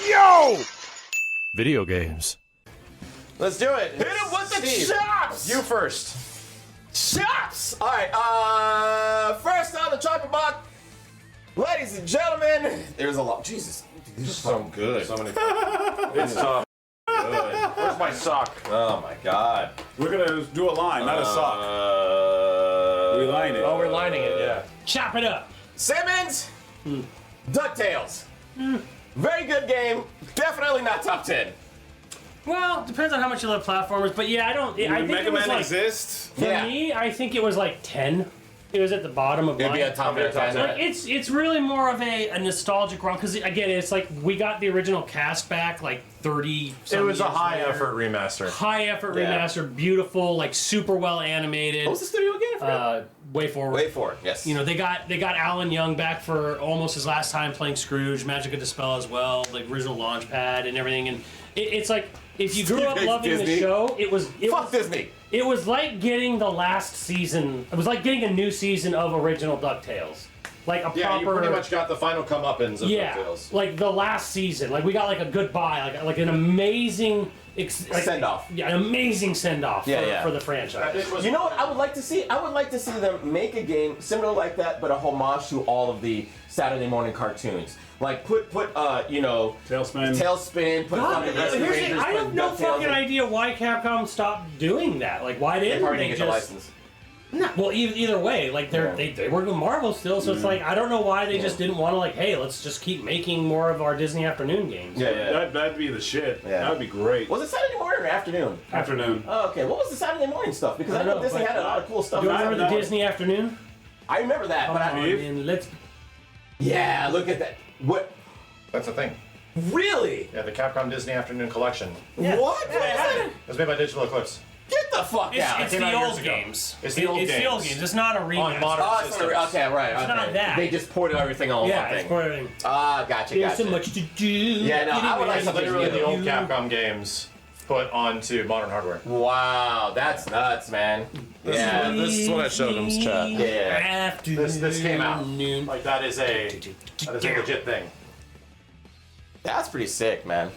Yo! Video games. Let's do it. Hit him with the chops! You first. Chops! Alright, first on the chopping block, ladies and gentlemen, there's a lot. Jesus, these are so good. So many. It's tough. Good. Where's my sock? Oh my god. We're gonna do a line, not a sock. Reline it. Oh, we're lining it, yeah. Chop it up. Simmons, DuckTales. Very good game. Definitely not top 10. Well, depends on how much you love platformers, but yeah, I don't. I think Mega it was Man like exists. for me. I think it was like 10. It was at the bottom of It'd be mine. a top 10. Like, it's really more of a nostalgic run because again, it's like we got the original cast back like 30. It was a years high later. effort remaster. High effort Yeah. remaster, beautiful, like super well animated. What was the studio again? Way forward. Wait for it. Yes. You know, they got Alan Young back for almost his last time playing Scrooge, Magic of Dispel as well, like original Launchpad and everything. And it's like if you grew up loving Disney. the show, it was Disney. It was like getting the last season. It was like getting a new season of original DuckTales, like a Yeah, proper. you pretty much got the final comeuppance of DuckTales. like the last season. Like we got like a goodbye, like an amazing Send off. Yeah, an amazing send off for the franchise. You know what I would like to see? I would like to see them make a game similar like that, but a homage to all of the Saturday morning cartoons. Like put you know, Tailspin. Put God, fucking Rescue here's the- Rangers. I have put no DuckTales fucking in. idea why Capcom stopped doing that. Like, why They didn't probably they didn't get the just? license. Well, either way, like they work with Marvel still, so it's like I don't know why they just didn't want to like, hey, let's just keep making more of our Disney afternoon games. Yeah. That'd be the shit. Yeah. That'd be great. Was it Saturday morning or afternoon? Afternoon. Oh, okay. What was the Saturday morning stuff? Because I know Disney had a lot of cool stuff. Do you remember the No. Disney afternoon? I remember that, but Come on, man, let's. yeah, look at that. What? That's the thing. Really? Yeah, the Capcom Disney Afternoon Collection. Yeah. What? What was Yeah, that? It was made by Digital Eclipse. Get the fuck out! It's came out the years old ago. games. It's the old It's the old games. games. It's not a remaster. On modern Oh, it's systems. okay, right. It's okay. not that. They just ported everything on Yeah, one it's thing. for everything. Ah, gotcha, There's gotcha. so much to do. Yeah, no, I would like It's something literally the old You- Capcom games put onto modern hardware. Wow, that's nuts, man. Yeah. This is what I showed him, chat. Yeah. This came out. Like that is a legit thing. That's pretty sick, man.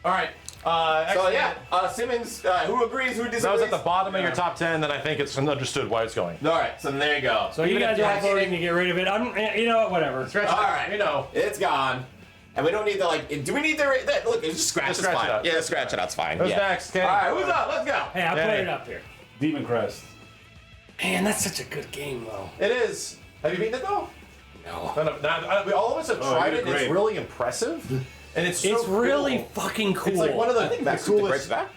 All right. So yeah, Simmons, who agrees, who disagrees? That was at the bottom of your top 10, then I think it's understood why it's going. All right, so there you go. So you guys are voting to get rid of it. You know what? Whatever. All right, You know. it's gone. And we don't need to like. Do we need to? Look, just scratch. Just It's scratch fine. it out. Yeah, scratch it out. It's fine. Who's yeah. next? Okay. All right, who's up? Let's go. Hey, I'll put Hey. it up here. Demon Crest. Man, that's such a good game, though. It is. Have you beaten it though? No. We all of us have tried you're it. It's great. really impressive, and it's so It's really cool. fucking cool. It's like one of the, I think the Max took the grapes coolest. back.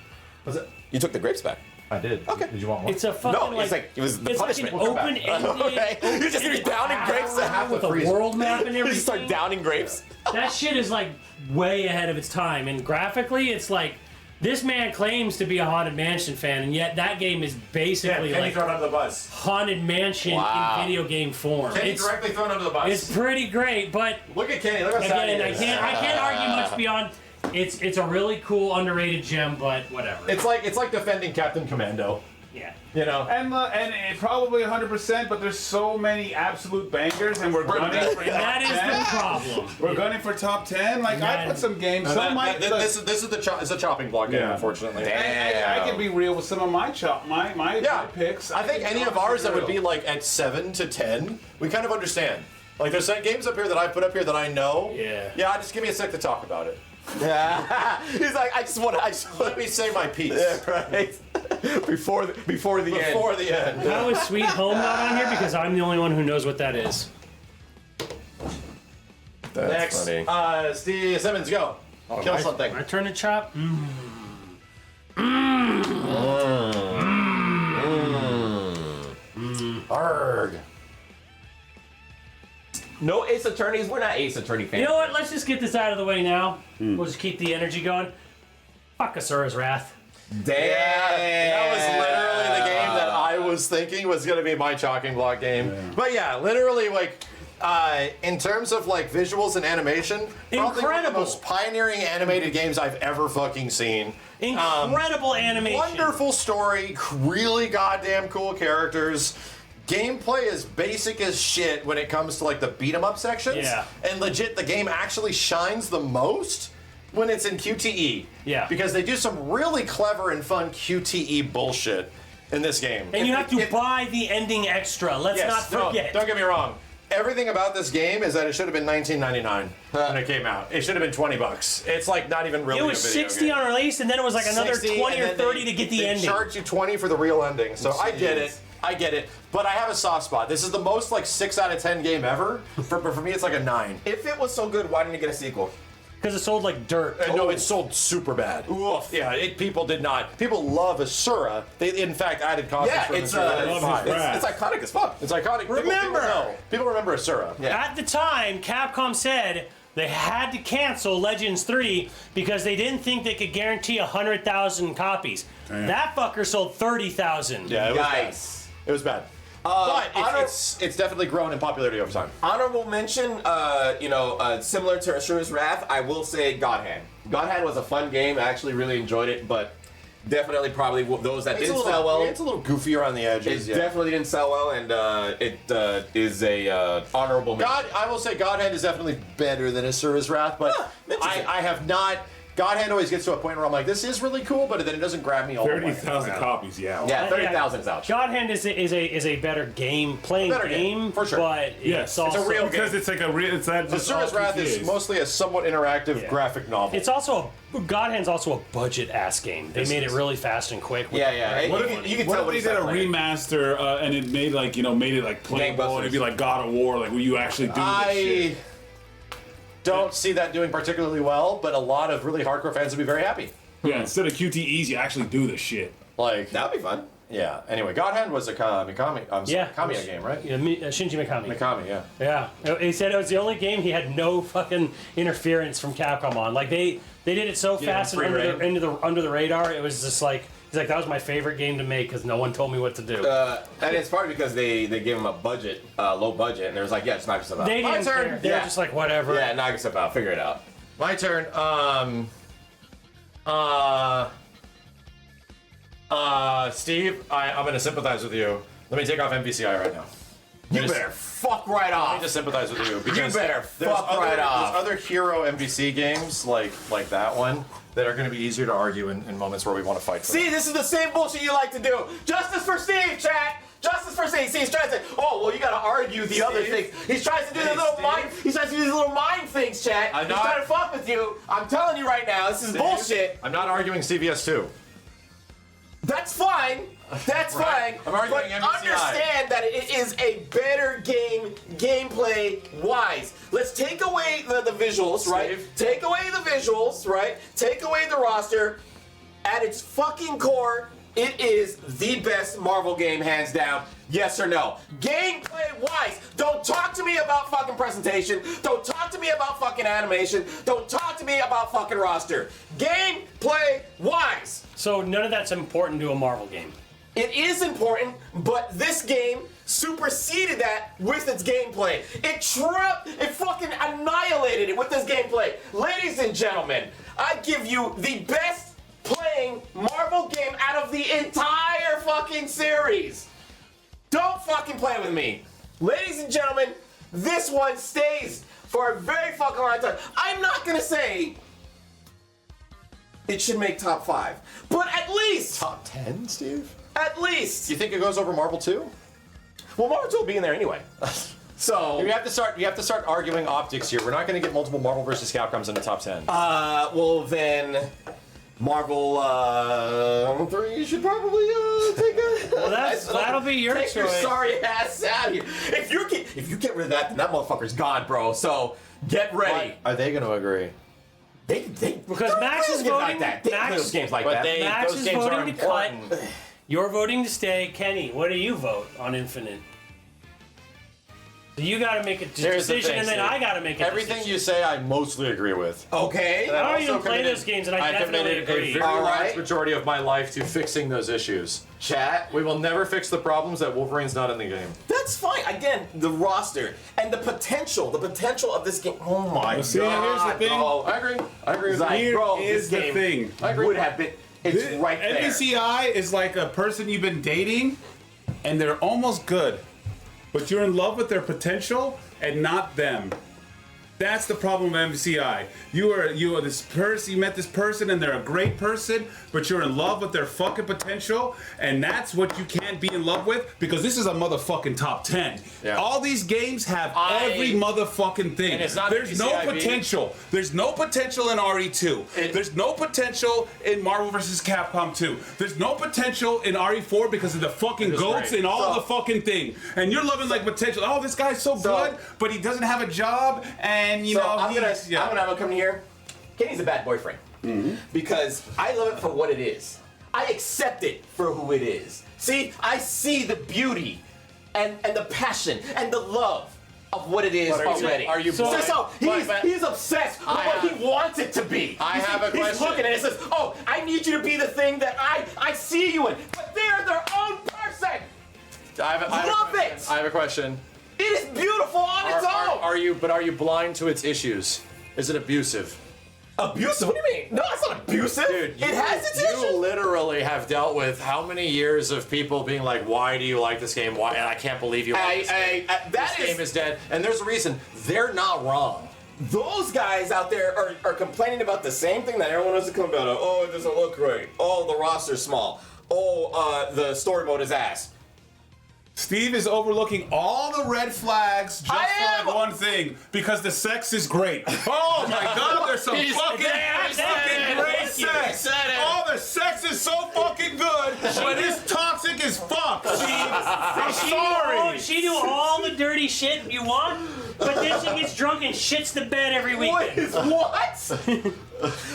Was it? You took the grapes back. I did. Okay. Did you want one? It's a fucking No, it's like it was the it's punishment. like an We'll come back. open-ended. Okay, you just be downing grapes. with a freezer. world map and You everything. just start downing grapes. That shit is like way ahead of its time, and graphically, it's like this man claims to be a Haunted Mansion fan, and yet that game is basically Kenny like thrown under the bus. Haunted Mansion Wow. in video game form. Kenny It's, directly thrown under the bus. it's pretty great, but Look at Kenny. Look how sad he again, is. I can't argue much beyond. It's a really cool underrated gem, but whatever. It's like defending Captain Commando. Yeah. You know. And it probably 100%, but there's so many absolute bangers, and we're gunning for That top is 10. the problem. We're gunning for top 10. Like I Man. put some games. And Some might. this is the it's a chopping block game, Yeah. unfortunately. I can be real with some of my my picks. I think any of ours that would be like at 7 to 10, we kind of understand. Like there's some games up here that I put up here that I know. Yeah. Yeah, just give me a sec to talk about it. Yeah. He's like, I just want Let me say my piece. Yeah, right. Before the end. Before the end. How is Sweet Home not on here? Because I'm the only one who knows what that is. Next, funny. Steve Simmons, go. Kill something. My turn to chop. Arg. No Ace Attorneys. We're not Ace Attorney fans. You know what? Let's just get this out of the way now. We'll just keep the energy going. Fuck Asura's Wrath. Damn. That was literally the game that I was thinking was going to be my chalking block game. Yeah. But yeah, literally like in terms of like visuals and animation, probably one of the Incredible. most pioneering animated games I've ever fucking seen. Incredible animation. Wonderful story, really goddamn cool characters. gameplay is basic as shit when it comes to like the beat 'em up sections. Yeah. And legit, the game actually shines the most when it's in QTE. Yeah. Because they do some really clever and fun QTE bullshit in this game. And you have to buy the ending extra. Let's not forget. No, don't get me wrong. Everything about this game is that it should have been $19.99 when it came out. It should have been $20. It's like not even really It was a video 60 game. on release, and then it was like another 60, 20 or and then 30 to get the they ending. charge you 20 for the real ending. So I get it. Jeez. I get it. But I have a soft spot. This is the most like 6 out of 10 game ever. For me, it's like a 9. If it was so good, why didn't it get a sequel? Because it sold like dirt. No, it sold super bad. Oof. Yeah, people did not. People love Asura. They in fact added costumes Yeah, for it's Asura. it's iconic as fuck. It's iconic. Remember. People remember Asura. Yeah. At the time, Capcom said they had to cancel Legends 3 because they didn't think they could guarantee 100,000 copies. Damn. That fucker sold 30,000. Yeah, it was bad. Yikes. It was bad. But it's definitely grown in popularity over time. Honorable mention, similar to Asura's Wrath, I will say God Hand. God Hand was a fun game. I actually really enjoyed it, but definitely probably those that didn't sell well. It's a little goofy around the edges. It definitely didn't sell well, and it is a honorable mention. I will say Godhand is definitely better than Asura's Wrath, but interesting. I have not. Godhand always gets to a point where I'm like, this is really cool, but then it doesn't grab me all the way. 30,000 copies, yeah. Yeah, 30,000 is out. God Hand is a better game, Better game, for sure. but Yes, it's also a real game. Because it's like a real. It's not just Asura's Wrath is RPGs. mostly a somewhat interactive Yeah. graphic novel. It's also God Hand's also a budget ass game. They made it really fast and quick. Yeah, yeah. What You can What tell if when they you did a start playing. remaster and it made like playable and it'd be like God of War, like where you actually do this shit? I don't see that doing particularly well, but a lot of really hardcore fans would be very happy. Yeah, instead of QTEs, you actually do this shit. Like, That would be fun. yeah. Anyway, Godhand was a Kamiya game, right? Yeah, Shinji Mikami. Mikami, yeah. Yeah, he said it was the only game he had no fucking interference from Capcom on. Like they did it so fast and free reign. under the radar. It was just like he's like that was my favorite game to make because no one told me what to do. And it's probably because they gave him a budget, low budget, and they was like, yeah, just knock yourself out. They My didn't turn. care. They were Yeah. just like whatever. Yeah, knock yourself out. Figure it out. My turn. Steve, I'm going to sympathize with you. Let me take off MVCI right now. You better fuck right Let off. me just sympathize with you because better there's fuck right off. There's other hero MVC games like that one that are going to be easier to argue in moments where we want to fight. For See, them. this is the same bullshit you like to do. Justice for Steve, chat. Justice for Steve. See, he's trying to say, oh, well, you gotta argue the other things. He's trying to do the little Steve? mind. He's trying to do these little mind things, chat. I'm He's not- trying to fuck with you. I'm telling you right now, this is bullshit. I'm not arguing CVS 2. That's fine. That's Right. fine. I'm arguing but MCI. understand that it is a better game, gameplay wise. Let's take away the visuals, right? Steve? Take away the visuals, right? Take away the roster. At its fucking core, it is the best Marvel game, hands down. Yes or no? Gameplay wise, don't talk to me about fucking presentation. Don't talk to me about fucking animation. Don't talk to me about fucking roster. Gameplay wise. So none of that's important to a Marvel game. It is important, but this game superseded that with its gameplay. It fucking annihilated it with this gameplay. Ladies and gentlemen, I give you the best playing Marvel game out of the entire fucking series. Don't fucking play with me. Ladies and gentlemen, this one stays for a very fucking long time. I'm not gonna say it should make top 5, but at least, Top 10, Steve? at least. Do you think it goes over Marvel 2? Well, Marvel 2 will be in there anyway. So, You have to start arguing optics here. We're not going to get multiple Marvel vs. Capcoms in the top 10. well then, Marvel 3 should probably take a. Well, that'll be your Take your choice. sorry ass out of here. If you get rid of that, then that motherfucker's gone, bro. So get ready. Are they going to agree? They Because don't Max play is games voting. like that. They don't play Max, those games like But that. Max those is games are voting to cut. important. You're voting to stay. Kenny, what do you vote on Infinite? So you got to make a Here's the decision, thing, and then Steve. I got to make a Everything decision. you say, I mostly agree with. Okay. I don't also even play committed- those games, and I definitely committed agree. a very All large right. majority of my life to fixing those issues. Chat. We will never fix the problems that Wolverine's not in the game. That's fine. Again, the roster and the potential of this game. Oh my see, god. here's the thing. Bro. I agree. I agree with Like, that. Here bro, is this the game thing. I agree. would have been. It's right there. NBCI is like a person you've been dating, and they're almost good, but you're in love with their potential and not them. That's the problem with MCI. You are this person, you met this person and they're a great person, but you're in love with their fucking potential, and that's what you can't be in love with, because this is a motherfucking top 10. Yeah. All these games have every motherfucking thing. And it's not There's no MCIB. potential. There's no potential in RE2. There's no potential in Marvel vs. Capcom 2. There's no potential in RE4 because of the fucking goats great. and all the fucking thing. And you're loving like potential. Oh, this guy's so good, but he doesn't have a job, and you know, I'm gonna have him come here. Kenny's a bad boyfriend. Because I love it for what it is. I accept it for who it is. See, I see the beauty and the passion and the love of what it is already. Are you so blind? he's obsessed with what he wants it to be. I have a He's question. looking at it and says, oh, I need you to be the thing that I see you in. But they're their own person. Love it. I have a question. It is beautiful on its own. Are you blind to its issues? Is it abusive? Abusive? What do you mean? No, it's not abusive. Dude, it has its you issues. literally have dealt with how many years of people being like, why do you like this game? Why? And I can't believe you like this game. This game is dead. And there's a reason. They're not wrong. Those guys out there are complaining about the same thing that everyone else is complaining about. Oh, it doesn't look great. Oh, the roster's small. Oh, the story mode is ass. Steve is overlooking all the red flags just I for am. like one thing, because the sex is great. Oh my God, there's some fucking great sex. Oh, the sex is so fucking good, but it's toxic as fuck, Steve. I'm sorry. She do all the dirty shit you want, but then she gets drunk and shits the bed every weekend. What?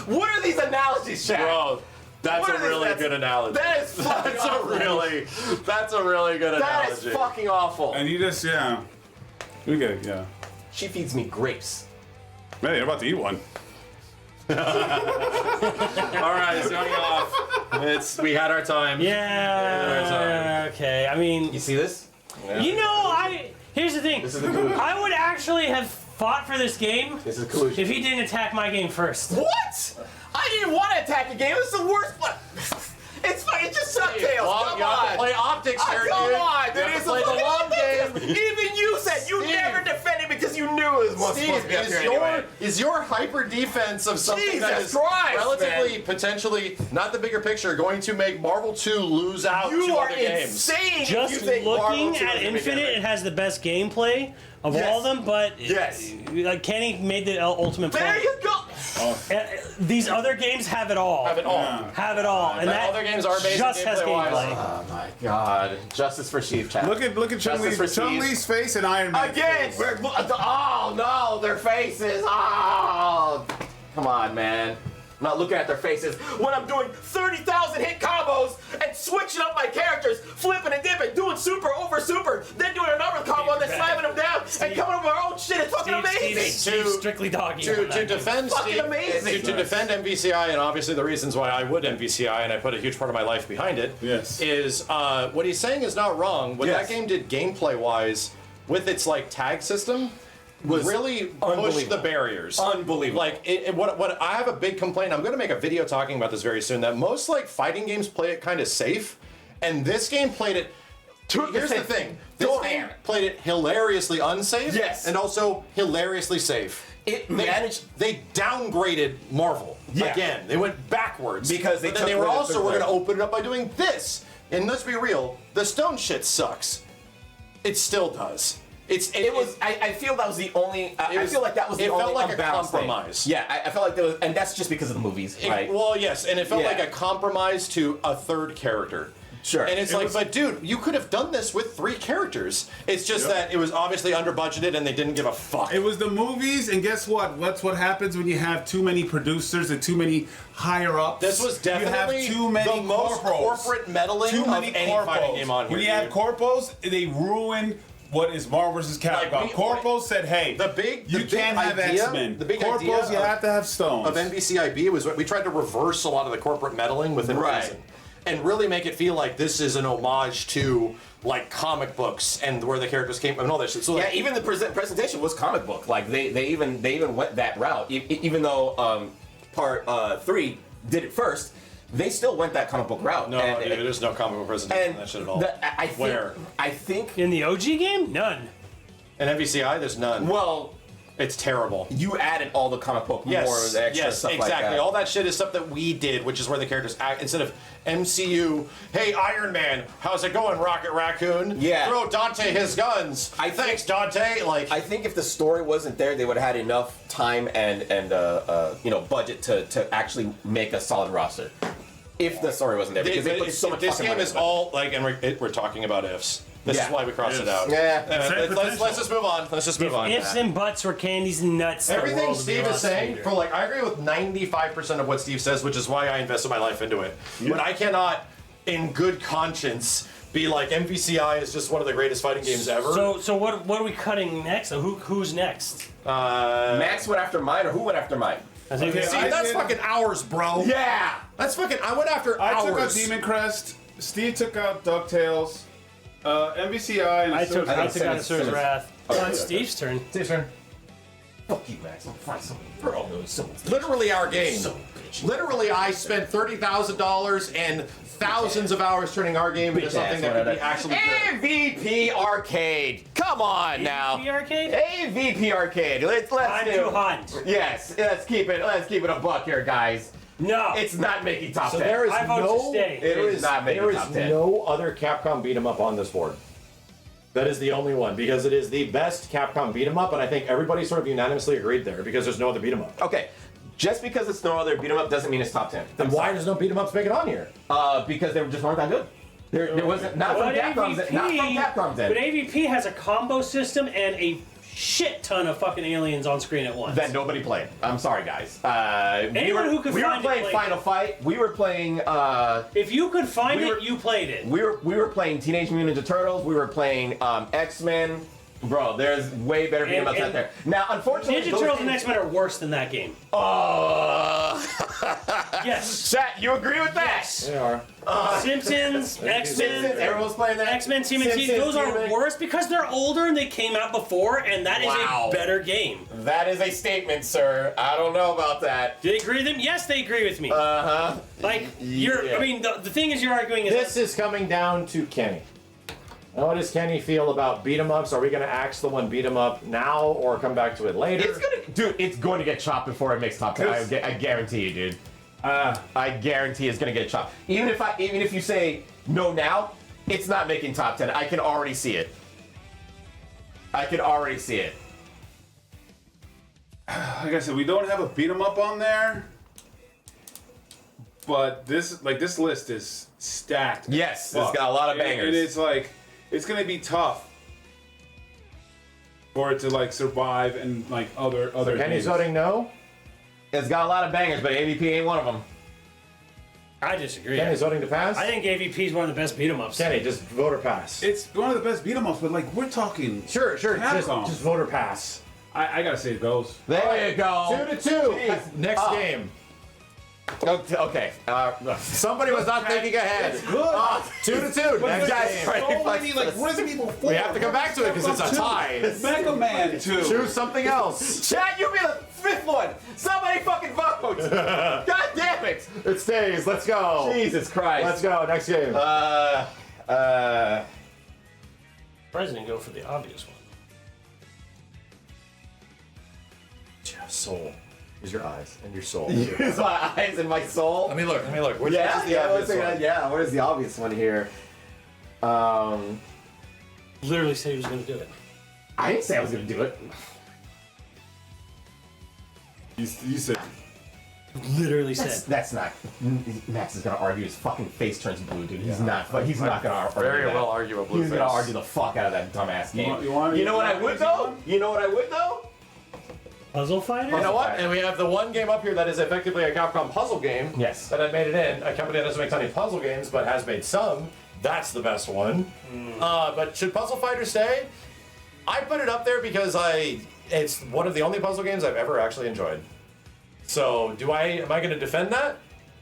What are these analogies, Chad? Bro, that's a really good analogy. That is fucking awful. That's a really good That analogy. is fucking awful. And you just, we get it, yeah. She feeds me grapes. Man, you're about to eat one. All right, signing off. We had our time. Yeah. Okay. I mean, You see this? you know, here's the thing. This is the collusion. I would actually have fought for this game This is collusion. if he didn't attack my game first. What? I didn't want to attack the game. This is the worst. It's fine. It's just DuckTales. Come You have to on. play optics here, dude. Come on. You have to play the long game. Even you said you Steve. never defended because you knew it was supposed to be up Steve, here anyway. is your hyper defense of something that Jesus is Christ, relatively, man. potentially, not the bigger picture, going to make Marvel 2 lose out You to are other games? insane. if Just you think Marvel looking 2 is at gonna be Infinite, different. it has the best gameplay of Yes. all of them, but Yes. like Kenny made the ultimate There point. you go. These other games have it all. Have it all. Have it all, and But that other games are amazing just has gameplay-wise. gameplay. Oh my God. Justice for Sheep, Chad. Look at Justice for Steve. Chun-Li's face and Iron Man. Again, oh no, their faces. Oh, come on, man. I'm not looking at their faces when I'm doing 30,000 hit combos and switching up my characters, flipping and dipping, doing super over super, then doing another combo and then slamming them down and coming up with our own shit. It's fucking amazing. Steve's strictly doggy. To defend Fucking Steve, amazing. to defend MVCI, and obviously the reasons why I would MVCI, and I put a huge part of my life behind it, Yes. is what he's saying is not wrong. What Yes. that game did gameplay-wise, with its like tag system, was really pushed unbelievable. the barriers. Unbelievable. Like what I have a big complaint. I'm going to make a video talking about this very soon. That most like fighting games play it kind of safe, and this game played it. Here's the thing. This Go game ham. played it hilariously unsafe. Yes. And also hilariously safe. It managed. They downgraded Marvel Yeah. again. They went backwards Because they but then took they were away the also third we're going to player. open it up by doing this. And let's be real, the stone shit sucks. It still does. It was. I feel that was the only. I feel like that was the it only. felt like a unbalanced thing. compromise. Yeah, I felt like there was, and that's just because of the movies, right? Well, yes, and it felt Yeah. like a compromise to a third character. Sure. And it's It like, was- but dude, you could have done this with 3 characters. It's just that it was obviously under budgeted and they didn't give a fuck. It was the movies, and guess what? That's what happens when you have too many producers and too many higher ups. This was definitely you have too many the most corpos. corporate meddling Too of many any fighting game on here. When you have dude. corpos, they ruin what is Marvel vs. Capcom. Like, corpos said, "Hey, the big can't have idea- X-Men. the big corpos, idea you have to have stones." of NVCIB was what we tried to reverse a lot of the corporate meddling within Right. reason, and really make it feel like this is an homage to like comic books and where the characters came from and all that shit. So Yeah, like, even the presentation was comic book. Like they even went that route. Even though part 3 did it first, they still went that comic book route. No, dude, there's no comic book presentation in that shit at all. I think In the OG game, none. In MVCI, there's none. well, It's terrible. you added all the comic book more, the extra stuff exactly. like that. All that shit is stuff that we did, which is where the characters act instead of MCU. Hey, Iron Man, how's it going, Rocket Raccoon? Yeah. Throw Dante his guns. Thanks, Dante. Like, I think if the story wasn't there, they would have had enough time and budget to actually make a solid roster. If the story wasn't there, because they put so much. This fucking game money is into it. all like, and we're talking about ifs. This is why we crossed it out. Yeah. Let's just move on. Let's just move on. Ifs and buts were candies and nuts. the Everything world would be Steve a is lot saying, sweeter. for like, I agree with 95% of what Steve says, which is why I invested my life into it. But I cannot, in good conscience, be like MVCI is just one of the greatest fighting games ever. So what are we cutting next? Who's next? Max went after mine, or who went after mine? I think Okay, See, I that's did- fucking hours, bro. Yeah. That's fucking. I went after I hours. took out Demon Crest. Steve took out DuckTales. MVCI and I took out Simmons. Asura's Wrath. Okay. Oh, it's Steve's turn. Steve's turn. Fuck you, Max. I'm find somebody. Bro, someone's Literally our game. so bitch. Literally, I spent $30,000 and thousands of hours turning our game into something that could be actually good. AVP Arcade. Come on now. AVP Arcade? AVP Arcade. Let's I'm do. too hot. Yes, let's keep it a buck here, guys. No. It's not making top So 10. there is I vote to no, stay. It there is is not making there is top 10. no other Capcom beat 'em up on this board. That is the only one because it is the best Capcom beat 'em up, and I think everybody sort of unanimously agreed there because there's no other beat 'em up. Okay, just because it's no other beat 'em up doesn't mean it's top 10. Then why does no beat 'em ups make it on here? Because they just weren't that good. There wasn't not from But Capcom's AVP, not from Capcom's end. but AVP has a combo system and a shit ton of fucking aliens on screen at once. That nobody played. I'm sorry, guys. Anyone who could we were find it playing played Final Fight. We were playing. If you could find we it, were- you played it. We were playing Teenage Mutant Ninja Turtles. We were playing X-Men. Bro, there's way better beat 'em ups And- out there. Now, unfortunately, Ninja those Turtles and games- X-Men are worse than that game. Yes. Chat, you agree with that? Yes. They are. Simpsons, Simpsons, X-Men, everyone's playing that. X-Men Team and Team, Simpsons, those are Team and- worse because they're older and they came out before, and that is Wow. a better game. That is a statement, sir. I don't know about that. Do they agree with them? Yes, they agree with me. Like, yeah. I mean, the thing is you're arguing is This is coming down to Kenny. How does Kenny feel about beat 'em ups? Are we going to axe the one beat 'em up now or come back to it later? It's going to get chopped before it makes top 10. I guarantee you, dude. I guarantee it's going to get chopped. Even if you say no now, it's not making top 10. I can already see it. Like I said, we don't have a beat 'em up on there, but this list is stacked. Yes, it's got a lot of bangers. And it's like it's gonna be tough for it to like survive and like other Kenny's things. voting no. It's got a lot of bangers, but AVP ain't one of them. I disagree. Kenny's voting to pass. I think AVP is one of the best beat 'em ups. Kenny, just vote or pass. It's one of the best beat 'em ups, but like we're talking. Sure. Capcom. Just vote or pass. I gotta say it goes. There you go. 2-2. Jeez. Next Oh. game. Okay. Somebody was not thinking ahead. Good. 2-2. Next guys game. right. So many like Resident Evil 4. We have to come back to it because it's a tie. Mega Man 2. Choose something else. Chad, you be the fifth one. Somebody fucking vote. God damn it. It stays. Let's go. Jesus Christ. Let's go. Next game. President go for the obvious one. Soul. Use your eyes and your soul. Use my eyes and my soul. Let me look. Which Yeah, is the obvious one? yeah. What is the obvious one here? Literally said he was going to do it. I didn't say I was gonna do it. You said Literally said. That's not. Max is gonna argue. His fucking face turns blue, dude. He's not. He's not gonna argue. Very that. well argue a blue He's face. gonna argue the fuck out of that dumbass game. You want me You know to what I try would this though? one? You know what I would though? Puzzle Fighter? You know what? And we have the one game up here that is effectively a Capcom puzzle game. Yes. That had made it in. A company that doesn't make any puzzle games, but has made some. That's the best one. But should Puzzle Fighter stay? I put it up there because it's one of the only puzzle games I've ever actually enjoyed. So am I going to defend that?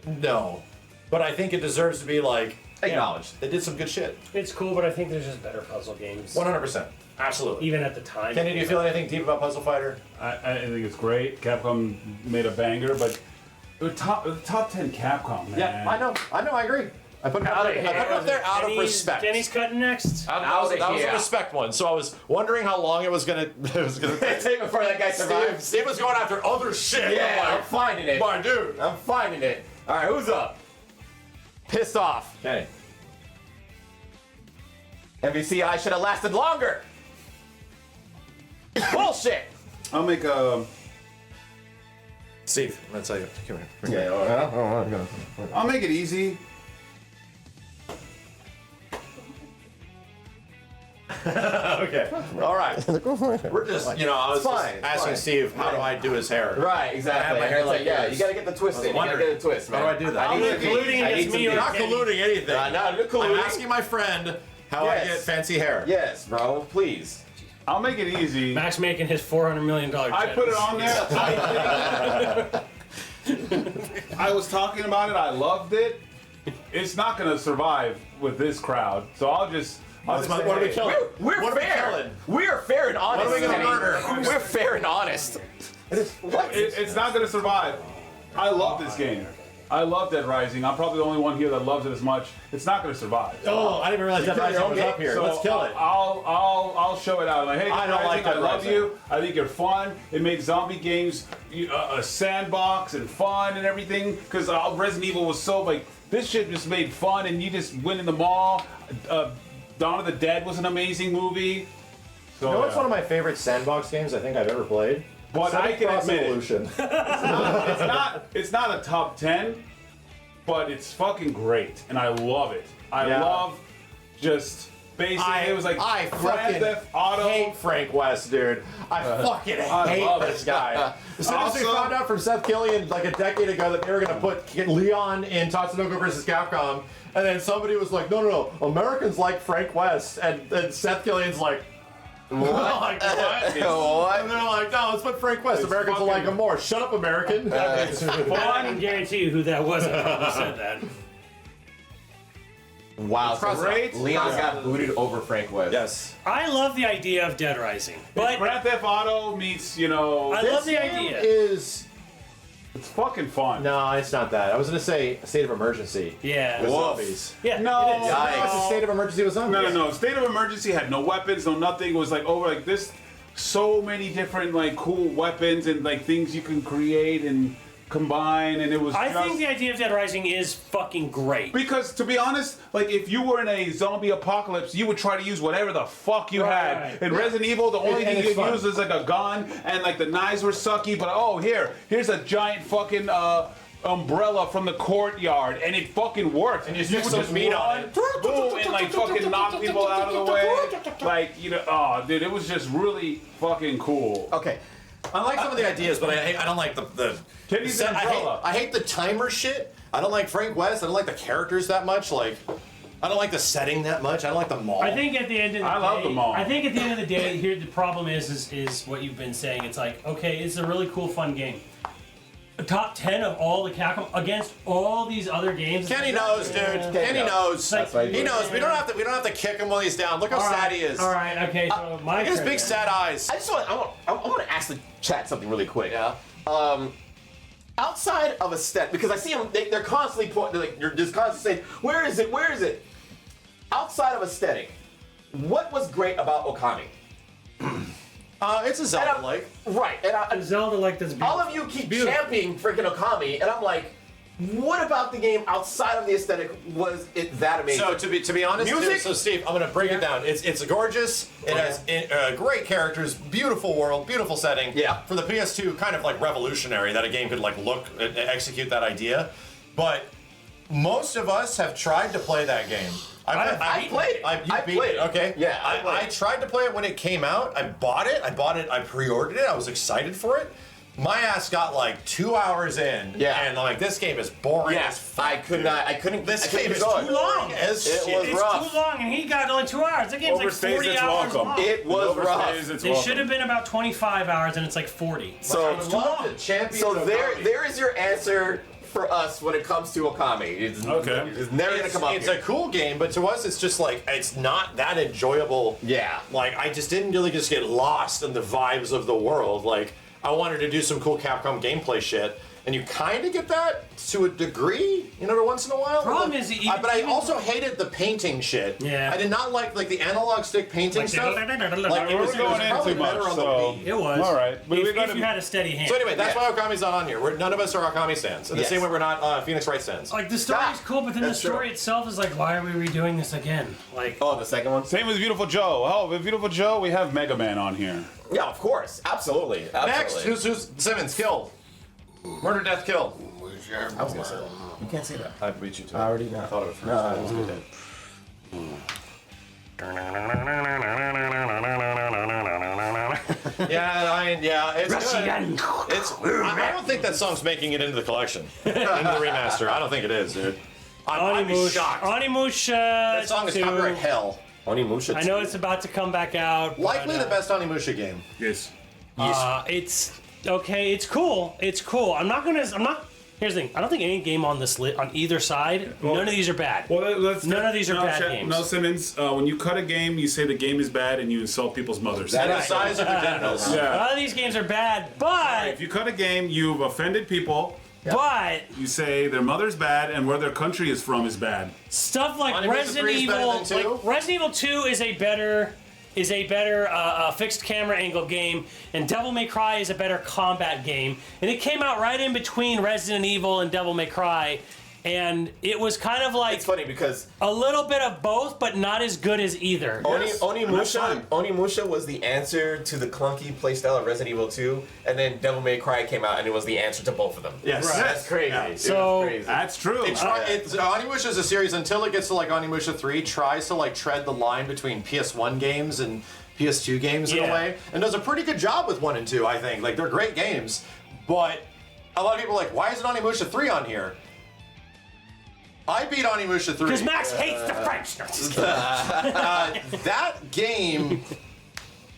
No. But I think it deserves to be like Acknowledged. They did some good shit. It's cool, but I think there's just better puzzle games. 100%. Absolutely. Even at the time. Kenny, do you feel anything deep about Puzzle Fighter? I think it's great. Capcom made a banger, but The top 10 Capcom, man. Yeah, I know, I agree. I put it up there, out of respect. Jenny's cutting next. That was a respect one. So I was wondering how long it was gonna Take before that guy survives. Steve was going after other shit. Yeah, I'm finding it. My dude. I'm finding it. All right, who's up? Pissed off. Okay. MVCI should have lasted longer. Bullshit. I'll make a. Steve, let's say, come here. I'll make it easy. Okay. All right. We're just, I was just asking Steve, how do I do his hair? Right, exactly. I have my hair like yeah, this. you gotta get the twist in. You gotta wondering, get the twist, man. how do I do that? I need I'm some colluding beats. I against need some me or beats. Not colluding anything. No, you're colluding. I'm asking my friend how I Yes. get fancy hair. Yes, bro, please. I'll make it easy. Max making his $400 million. I put it on there. I was talking about it. I loved it. It's not gonna survive with this crowd, so I'll just. What are we killing? We're What are we fair. killing? We're fair and honest. What are we gonna Kenny. murder? We're fair and honest. It's not gonna survive. I love this game. I love Dead Rising. I'm probably the only one here that loves it as much. It's not gonna survive. Oh, I didn't even realize that Rising was up here. So Let's kill it. I'll show it out. Like, hey, I don't Dead like Rising, I Dead love Rising. you. I think you're fun. It made zombie games a sandbox and fun and everything. Because Resident Evil was so like this shit just made fun and you just went in the mall. Dawn of the Dead was an amazing movie. So, You know what's one of my favorite sandbox games I think I've ever played? But I can Cross admit it. Evolution. It's not a top 10, but it's fucking great, and I love it. I Yeah. love just basically it was like I Grand fucking Theft Auto. hate Frank West, dude. I fucking hate love this it. guy. As soon as we Also- found out from Seth Killian like a decade ago that they were gonna put Leon in Tatsunoko vs. Capcom, and then somebody was like, no, Americans like Frank West, and then Seth Killian's like, what? Like, what? What? And they're like, no, let's put Frank West. Americans will like him more. Shut up, American. I can guarantee you who that was that probably said that. Wow, so Great. Leon got booted over Frank West. Yes. I love the idea of Dead Rising, but Grand Theft Auto meets I love the This idea. is it's fucking fun. no, it's not that. I was gonna say State of Emergency. Yeah. With Woof. zombies. Yeah. No. it is. What's the State of Emergency with zombies? No. State of Emergency had no weapons, no nothing. It was like over like this, so many different like cool weapons and like things you can create and combine, and it was. I just, think the idea of Dead Rising is fucking great. Because to be honest, like if you were in a zombie apocalypse, you would try to use whatever the fuck you Right. had. In Resident Evil, the only And thing you it's could fun. use is like a gun, and like the knives were sucky. But here's a giant fucking umbrella from the courtyard, and it fucking worked. And you stick would some just meat on run, it. boom, and like fucking knock people out of the way. Like oh, dude, it was just really fucking cool. Okay. I like some of the ideas, but I don't like the Kenny's an umbrella. I hate the timer shit. I don't like Frank West. I don't like the characters that much. Like, I don't like the setting that much. I don't like the mall. I think at the end of the I day, love them all. I think at the end of the day, here the problem is what you've been saying. It's like, okay, it's a really cool, fun game. A top 10 of all the Capcom against all these other games. Kenny knows, dude. Kenny knows. That's right. He knows. We don't have to kick him while he's down. Look how sad he is. All right, okay. So my Look at his turn big then. sad eyes. I want to ask the chat something really quick. Yeah. Outside of aesthetic, because I see them, they're constantly pointing, like you're just constantly saying, "Where is it? Where is it?" Outside of aesthetic, what was great about Okami? It's a Zelda like. Right, and Zelda like this. all of you keep championing freaking Okami, and I'm like, what about the game outside of the aesthetic was it that amazing? So to be honest, Music? so Steve, I'm gonna break it down. It's gorgeous. It has great characters, beautiful world, beautiful setting. Yeah. For the PS2, kind of like revolutionary that a game could like look and execute that idea. But most of us have tried to play that game. I played it. I beat played it. it. Okay. Yeah, I played I it. tried to play it when it came out. I bought it. I pre-ordered it. I was excited for it. My ass got like 2 hours in, Yeah. and like this game is boring as yes, fuck. I couldn't. This I couldn't game keep is going. too long as It shit. was It's rough. too long, and he got only 2 hours. The game's like Overstays 40 its hours welcome. long. It was rough. They should have been about 25 hours, and it's like 40. So, I love the champion. so of there, Okami. there is your answer for us when it comes to Okami. It's, Okay. it's never gonna come up It's here. a cool game, but to us, it's just like it's not that enjoyable. Yeah. Like I just didn't really just get lost in the vibes of the world. Like I wanted to do some cool Capcom gameplay shit, and you kind of get that to a degree, every once in a while. Problem is, but I also hated the painting shit. Yeah. I did not like the analog stick painting stuff. Like, it was going in probably too much, better on the so- Wii. It was. All right. But we If gotta- you had a steady hand. So anyway, that's why Okami's not on here. None of us are Okami stands. And the Yes. same way we're not Phoenix Wright stands. Like, the story's cool, but then the That's true. story itself is like, why are we redoing this again? Like, Oh, the second one? Same with Beautiful Joe. Oh, with Beautiful Joe, we have Mega Man on here. Yeah, of course. Absolutely. Next, Absolutely. who's Simmons killed? Murder, death, kill. I was gonna say that. You can't say that. I beat you too. I already know. I thought of it first. No, I was good. It's Russian. good. I don't think that song's making it into the collection, into the remaster. I don't think it is, dude. I'd be shocked. Onimusha. That song is 2. copyright hell. Onimusha. I know it's about to come back out. Likely but, the best Onimusha game. Yes. It's okay. It's cool. It's cool. I'm not. Here's the thing. I don't think any game on this on either side. None of these are bad. Well, None of these are bad games. No, Simmons. When you cut a game, you say the game is bad and you insult people's mothers. That is the size of your genitals. A Yeah. lot of these games are bad, but If you cut a game, you've offended people. but You say their mother's bad and where their country is from is bad. stuff like Onimusha Resident 3 is better Evil, than 2? like Resident Evil 2 is a better fixed camera angle game, and Devil May Cry is a better combat game. And it came out right in between Resident Evil and Devil May Cry, and it was kind of like It's funny because a little bit of both, but not as good as either. That's fine. Onimusha was the answer to the clunky playstyle of Resident Evil 2, and then Devil May Cry came out, and it was the answer to both of them. Yes. Right. That's crazy. Yeah. It So- was crazy. That's true. Onimusha is a series until it gets to like Onimusha 3, tries to like tread the line between PS1 games and PS2 games in a Yeah. way, and does a pretty good job with 1 and 2, I think. Like, they're great games, but a lot of people are like, why isn't Onimusha 3 on here? I beat Onimusha 3. Because Max hates the French. No, just kidding. That game,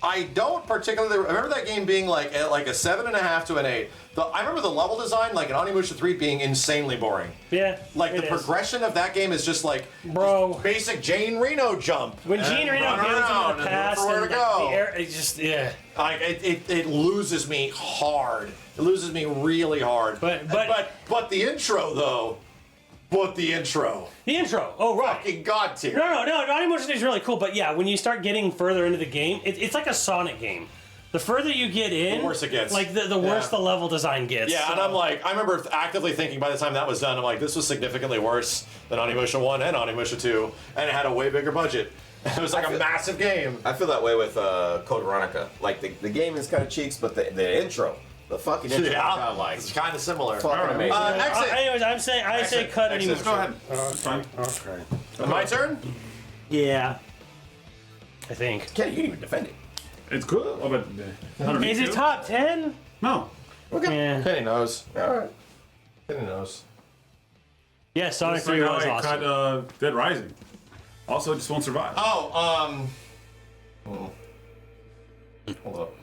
I don't particularly remember that game being like a 7.5 to an 8. I remember the level design, like in Onimusha 3, being insanely boring. Yeah, Like it the is. progression of that game is just like Bro. basic Jane Reno jump. When Gene Reno run goes around into the and past look for where and to like, go. the air, it just Like it loses me hard. It loses me really hard. But- but the intro though. But the intro. The intro. Oh right. Fucking god tier. No, Onimusha is really cool, but yeah, when you start getting further into the game, it's like a Sonic game. The further you get in, The worse it gets. Like the worse Yeah. the level design gets. Yeah, and I'm like, I remember actively thinking by the time that was done, I'm like, this was significantly worse than Onimusha 1 and Onimusha 2, and it had a way bigger budget. It was like a massive game. I feel that way with Code Veronica. Like the game is kind of cheeks, but the intro, the fucking intro, Yeah, kind of like it's kind of similar. fucking amazing. Exit. Anyways, I say Exit. cut Exit. Onimusha. Go ahead. It's fine. Okay. My turn? Yeah. I think. Kenny, you didn't even defend it. It's cool. Oh, but, Is it top 10? No. Yeah. Kenny knows. All right. Kenny knows. Yeah, Sonic It's 3 like how was I awesome. cut Dead Rising. Also, it just won't survive. Oh, hold up.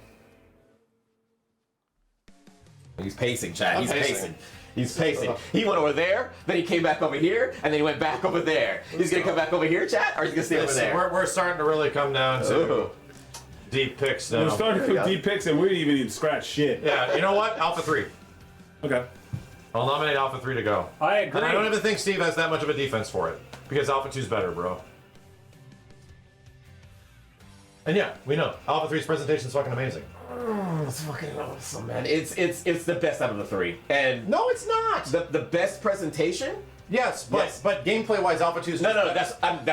He's pacing, Chad. He's pacing. pacing. He's pacing. He went over there, then he came back over here, and then he went back over there. He's gonna come back over here, Chad, or he's gonna stay over there? We're starting to really come down to Ooh. deep picks now. We're starting to There you come go. deep picks and we didn't even scratch shit. Yeah, you know what? Alpha 3. Okay. I'll nominate Alpha 3 to go. I agree. And I don't even think Steve has that much of a defense for it. Because Alpha 2's better, bro. And yeah, we know. Alpha 3's presentation is fucking amazing. It's fucking awesome, man. It's the best out of the three. And No, it's not! the best presentation? Yes, but gameplay-wise, Alpha 2's No, that's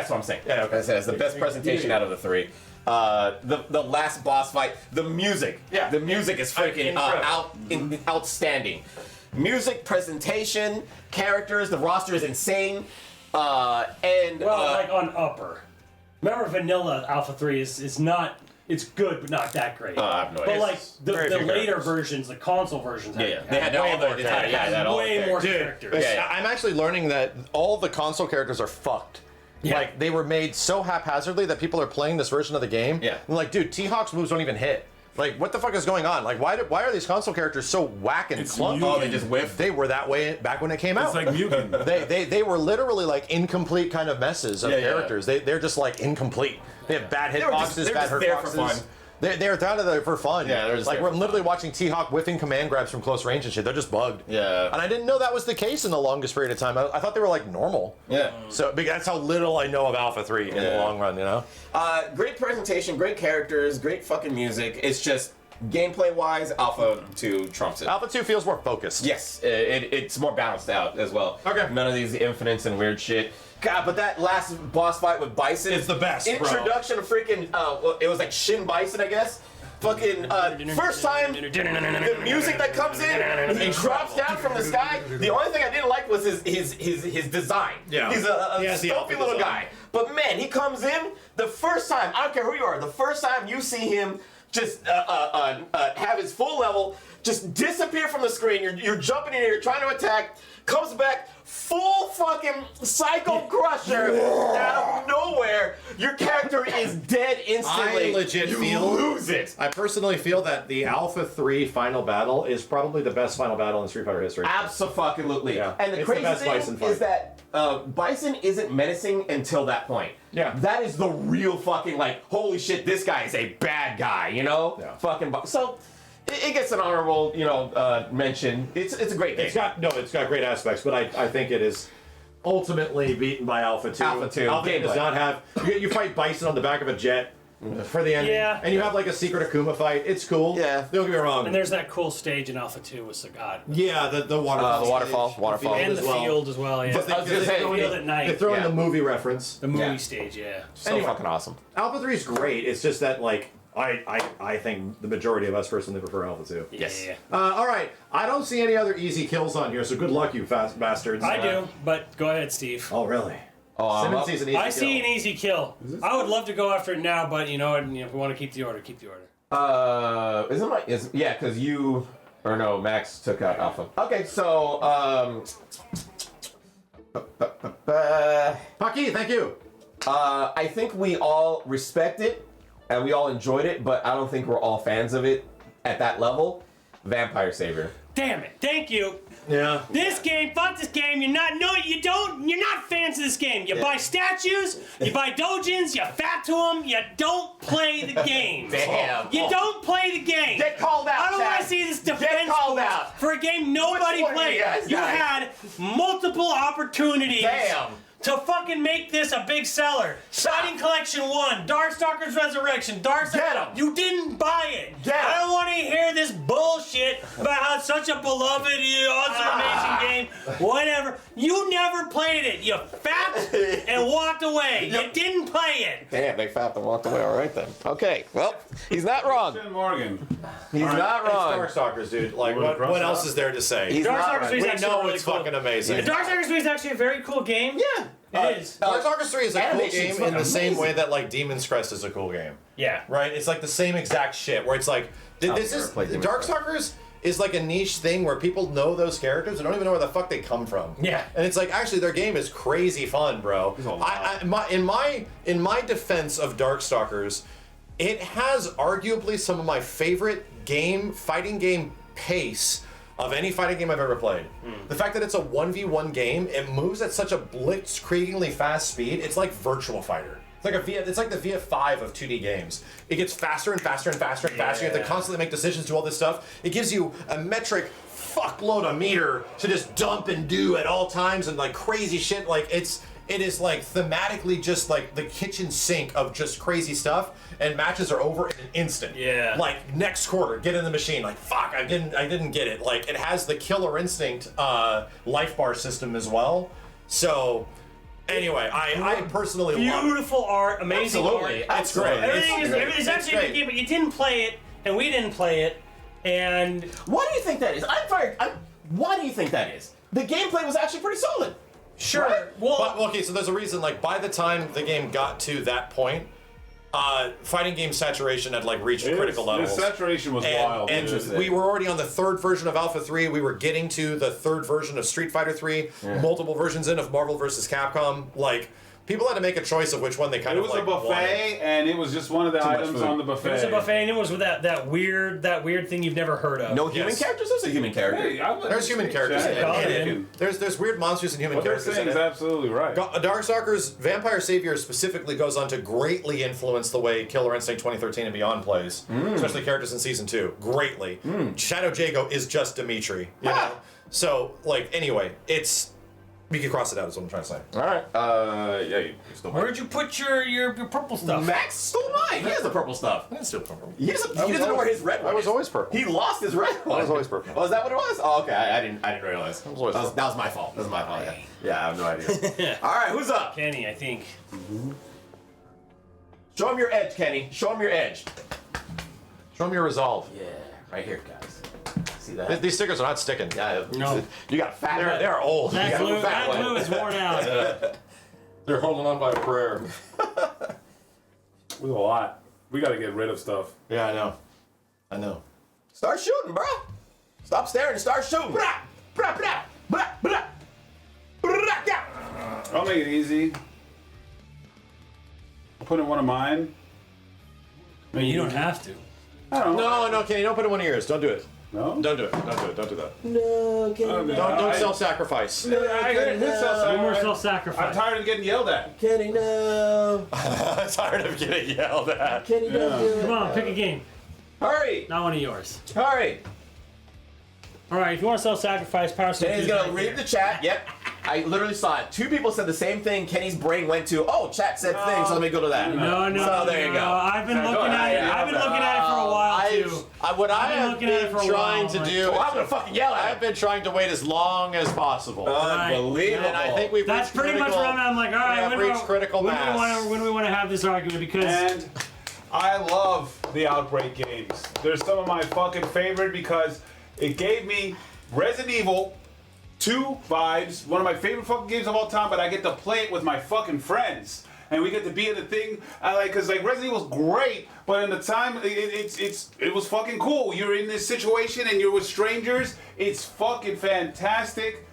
what I'm saying. Yeah, okay. I said it's the best presentation out of the three. The last boss fight, the music. Yeah. The music is freaking Incredible. outstanding. Music, presentation, characters, the roster is insane. And Well, like on upper. Remember, vanilla Alpha 3 is not. It's good, but not that great. I have no but idea. like the very few later characters. versions, the console versions, they had all the entire, yeah, they had all the way more characters. characters. Yeah. I'm actually learning that all the console characters are fucked. Yeah. Like, they were made so haphazardly that people are playing this version of the game. Yeah. And like, dude, T-Hawk's moves don't even hit. Like, what the fuck is going on? Like, why are these console characters so whack and It's clunky? Mugen. Oh, they just whiff. They were that way back when it came It's out. like Mugen. They were literally like incomplete kind of messes of Yeah, yeah. characters. They're just like incomplete. They have bad They were just- hitboxes, they were bad just there for hurtboxes. fun. They're down to there for fun. Yeah, they're just like there we're for literally watching T-Hawk whiffing command grabs from close range and shit. They're just bugged. Yeah. And I didn't know that was the case in the longest period of time. I thought they were like normal. Yeah. So that's how little I know of Alpha 3 in the long run, you know? Great presentation, great characters, great fucking music. It's just gameplay-wise, Alpha 2 trumps it. Alpha 2 feels more focused. Yes, it's more balanced out as well. Okay. None of these infinites and weird shit. God, but that last boss fight with Bison It's the best, bro. Introduction of freaking, well, it was like Shin Bison, I guess. Fucking, first time, the music that comes in, he drops down from the sky. The only thing I didn't like was his design. Yeah. He's He a has the stumpy outfit little design. guy. But man, he comes in, the first time, I don't care who you are, the first time you see him just have his full level, just disappear from the screen, you're jumping in here, you're trying to attack, comes back, full fucking Psycho Crusher out of nowhere. Your character is dead instantly. I legit you feel- lose it. I personally feel that the Alpha 3 final battle is probably the best final battle in Street Fighter history. Absolutely. Yeah. And the It's the crazy best thing Bison fight. is that Bison isn't menacing until that point. Yeah. That is the real fucking, like, holy shit, this guy is a bad guy, you know? Yeah. Fucking so it gets an honorable, mention. It's a great game. It's got great aspects, but I think it is ultimately beaten by Alpha 2. Alpha 2. Alpha 2 does Gameplay. not have... You fight Bison on the back of a jet for the ending. Yeah. And you have like a secret Akuma fight. It's cool. Yeah. Don't get me wrong. And there's that cool stage in Alpha 2 with Sagad. yeah, the waterfall. The waterfall, stage, waterfall. field And as the well. field as well, yeah. But they, I was gonna they say, throw in Field the- at night. they throw in Yeah. the movie reference. The movie Yeah. stage, yeah. So Anyway. fucking awesome. Alpha 3 is great. It's just that like I think the majority of us personally prefer Alpha 2. Yes. Yeah. All right. I don't see any other easy kills on here, so good luck, you fast bastards. I do, but go ahead, Steve. Oh, really? Oh, I'm Simmons up. sees an easy I kill. see an easy kill. I would love to go after it now, but you know, if we want to keep the order, keep the order. Yeah, because you, or no, Max took out Alpha. Okay, so, Paki, thank you. I think we all respect it, and we all enjoyed it, but I don't think we're all fans of it at that level. Vampire Savior. Damn it! Thank you. Yeah. This game, fuck this game. You're not fans of this game. You buy statues, you buy dojins, you fat to them. You don't play the game. Damn. You don't play the game. Get called out, I don't want Chad. to see this Get defense called boost out. for a game nobody Which one of played. you guys You got it? had multiple opportunities. Damn. To fucking make this a big seller. Shining Collection 1, Darkstalkers Resurrection, Darkstalkers. Get 'em. You didn't buy it. Get 'em. I don't want to hear this bullshit about how it's such a beloved, awesome, amazing game. Whatever. You never played it. You fapped and walked away. You didn't play it. Damn, they fapped and walked away. All right, then. Okay, well, he's not wrong. Jen Morgan. He's not wrong. It's Darkstalkers, dude. Like, Wanna cross what it else out? is there to say? He's not Darkstalkers right. 3 is we actually know really it's cool. fucking amazing. Darkstalkers 3 is actually a very cool game. Yeah. It is. Darkstalkers 3 is a cool Animation's game in fucking the same amazing. way that like Demon's Crest is a cool game. Yeah. Right? It's like the same exact shit where it's like this never is played Demon's Crest. Darkstalkers is like a niche thing where people know those characters and don't even know where the fuck they come from. Yeah. And it's like actually their game is crazy fun, bro. In my defense of Darkstalkers, it has arguably some of my favorite fighting game pace of any fighting game I've ever played. The fact that it's a 1v1 game, it moves at such a blitzkriegingly fast speed. It's like Virtual Fighter. It's like the VF5 of 2D games. It gets faster and faster and faster and faster. You have to constantly make decisions, do all this stuff. It gives you a metric fuckload of meter to just dump and do at all times and like crazy shit. Like it is like thematically just like the kitchen sink of just crazy stuff, and matches are over in an instant. Yeah. Like next quarter, get in the machine. Like fuck, I didn't get it. Like it has the Killer Instinct life bar system as well. So anyway, I personally love it. Beautiful art, amazing Absolutely. art. It's great. It's actually a good game, but you didn't play it, and we didn't play it, and Why do you think that is? Why do you think that is? The gameplay was actually pretty solid. sure. Right? Well, But okay, so there's a reason. Like by the time the game got to that point, fighting game saturation had like reached critical levels. The saturation was wild. And dude. we were already on the third version of Alpha 3. We were getting to the third version of Street Fighter 3. Multiple versions of Marvel vs. Capcom. Like people had to make a choice of which one they kind It of was like a buffet, wanted. and it was just one of the much items food. on the buffet. It was a buffet, and it was with that weird thing you've never heard of. No human characters? There's a human character. Hey, I There's human characters in it. There's weird monsters and human What they're characters saying in is it. absolutely right. Darkstalker's Vampire Savior specifically goes on to greatly influence the way Killer Instinct 2013 and Beyond plays, especially characters in Season 2. Greatly. Shadow Jago is just Dimitri, you know? So, like, anyway, we can cross it out is what I'm trying to say. All right. Yeah, you still Where'd you put your purple stuff? Max stole mine. He has the purple stuff. I didn't steal purple. He doesn't know where his red one I was is. always purple. He lost his red one. I was always purple. Oh, is that what it was? Oh, okay. I didn't realize. was always That was my fault. That was my fault. Yeah, I have no idea. All right, who's up? Kenny, I think. Show him your edge, Kenny. Show him your edge. Show me your resolve. Yeah, right here, guys. See that? These stickers are not sticking. Yeah, No. You got fat. They're old. That gotta glue, move back that one. glue is worn out. They're holding on by a prayer. We have a lot. We got to get rid of stuff. Yeah, I know. Start shooting, bro. Stop staring and start shooting. Blah, blah, blah, blah, blah. Blah, blah. I'll make it easy. Put in one of mine. I mean, you don't have to. I don't know. No, Kenny, don't put it in one of yours. Don't do it. No? Don't do it. Don't do it. Don't do that. No, Kenny. Don't self-sacrifice. I got No more I'm self-sacrifice. tired of getting yelled at. Kenny, no. I'm tired of getting yelled at. Kenny, don't do it. Come on, pick a game. Hurry. Not one of yours. Hurry. All right, if you want to self-sacrifice, Power Stone Kenny's 2 's gonna right read there. the chat. Yep. I literally saw it. Two people said the same thing. Kenny's brain went to, oh, chat said thing, so let me go to that. No. So there you go. I've been Go looking ahead. at it. I've been looking at it for a while too. What I I've been have looking at it been for a trying while, to like- do, Oh, I'm gonna fucking yell at I've him. been trying to wait as long as possible. Unbelievable. And I think we've That's reached pretty much critical, where I'm like, all right, have reached critical mass. when do we want to have this argument? Because And I love the Outbreak games. They're some of my fucking favorite because it gave me Resident Evil 2 vibes, one of my favorite fucking games of all time, but I get to play it with my fucking friends. And we get to be in the thing, I like, cause like Resident Evil's great, but in the time, it was fucking cool. You're in this situation and you're with strangers. It's fucking fantastic.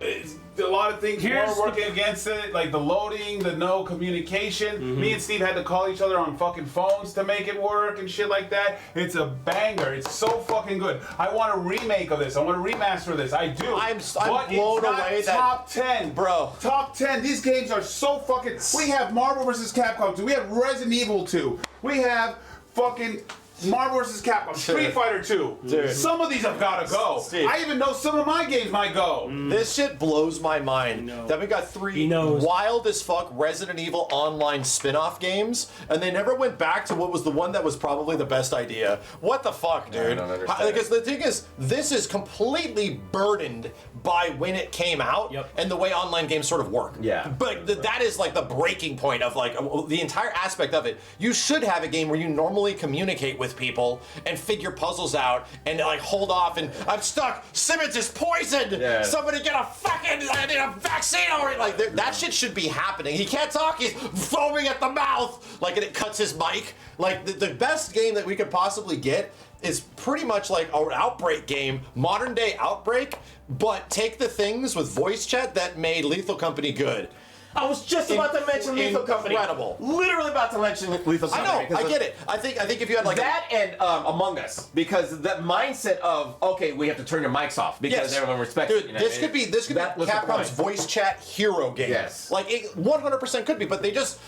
It's, a lot of things Here's were working against it, like the loading, the no communication. Me and Steve had to call each other on fucking phones to make it work and shit like that. It's a banger. It's so fucking good. I want a remake of this. I want a remaster of this. I do. I'm But blown it's not away that- top 10, Bro. Top 10. These games are so fucking. We have Marvel vs. Capcom 2. We have Resident Evil 2. We have fucking Marvel vs. Capcom, Street Fighter 2. Dude. Some of these have got to go. Steve. I even know some of my games might go. This shit blows my mind know. that we got He three knows. wild as fuck Resident Evil Online spin-off games, and they never went back to what was the one that was probably the best idea. What the fuck, dude? don't understand. Because the thing is, this is completely burdened by when it came out Yep. and the way online games sort of work. Yeah. But that is like the breaking point of like the entire aspect of it. You should have a game where you normally communicate with people and figure puzzles out and like hold off and I'm stuck. Simmons is poisoned. Yeah. Somebody get a fucking I need a vaccine already. Like that shit should be happening. He can't talk. He's foaming at the mouth. Like and it cuts his mic. Like the best game that we could possibly get is pretty much like an Outbreak game, modern day Outbreak, but take the things with voice chat that made Lethal Company good. I was just about to mention Lethal Company. Incredible. Literally about to mention Lethal Company. I know, because I get it. I think if you had like that and Among Us, because that mindset of okay, we have to turn your mics off because everyone respects Dude, you know, this could be that was the Capcom's point. voice chat hero game. Yes. Like it 100% could be, but they just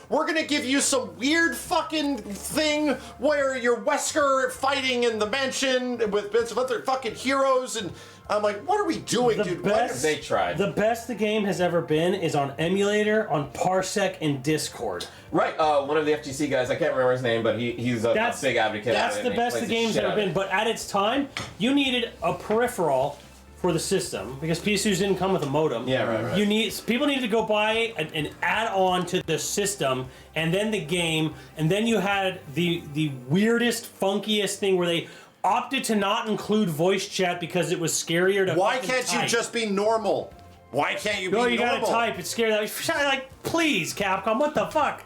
we're gonna give you some weird fucking thing where you're Wesker fighting in the mansion with bits of other fucking heroes and I'm like, what are we doing, The dude? best- They tried. the best the game has ever been is on emulator, on Parsec, and Discord. Right, one of the FGC guys, I can't remember his name, but he's a big advocate. That's of it, the and he best plays the game's shit ever out of been. it. But at its time, you needed a peripheral for the system because PS2s didn't come with a modem. Yeah, right. People needed to go buy an add-on to the system, and then the game, and then you had the weirdest, funkiest thing where they opted to not include voice chat because it was scarier to. Why fucking can't you type. just be normal? Why can't you be No, normal? you gotta type. It's scary. Like, please, Capcom, what the fuck?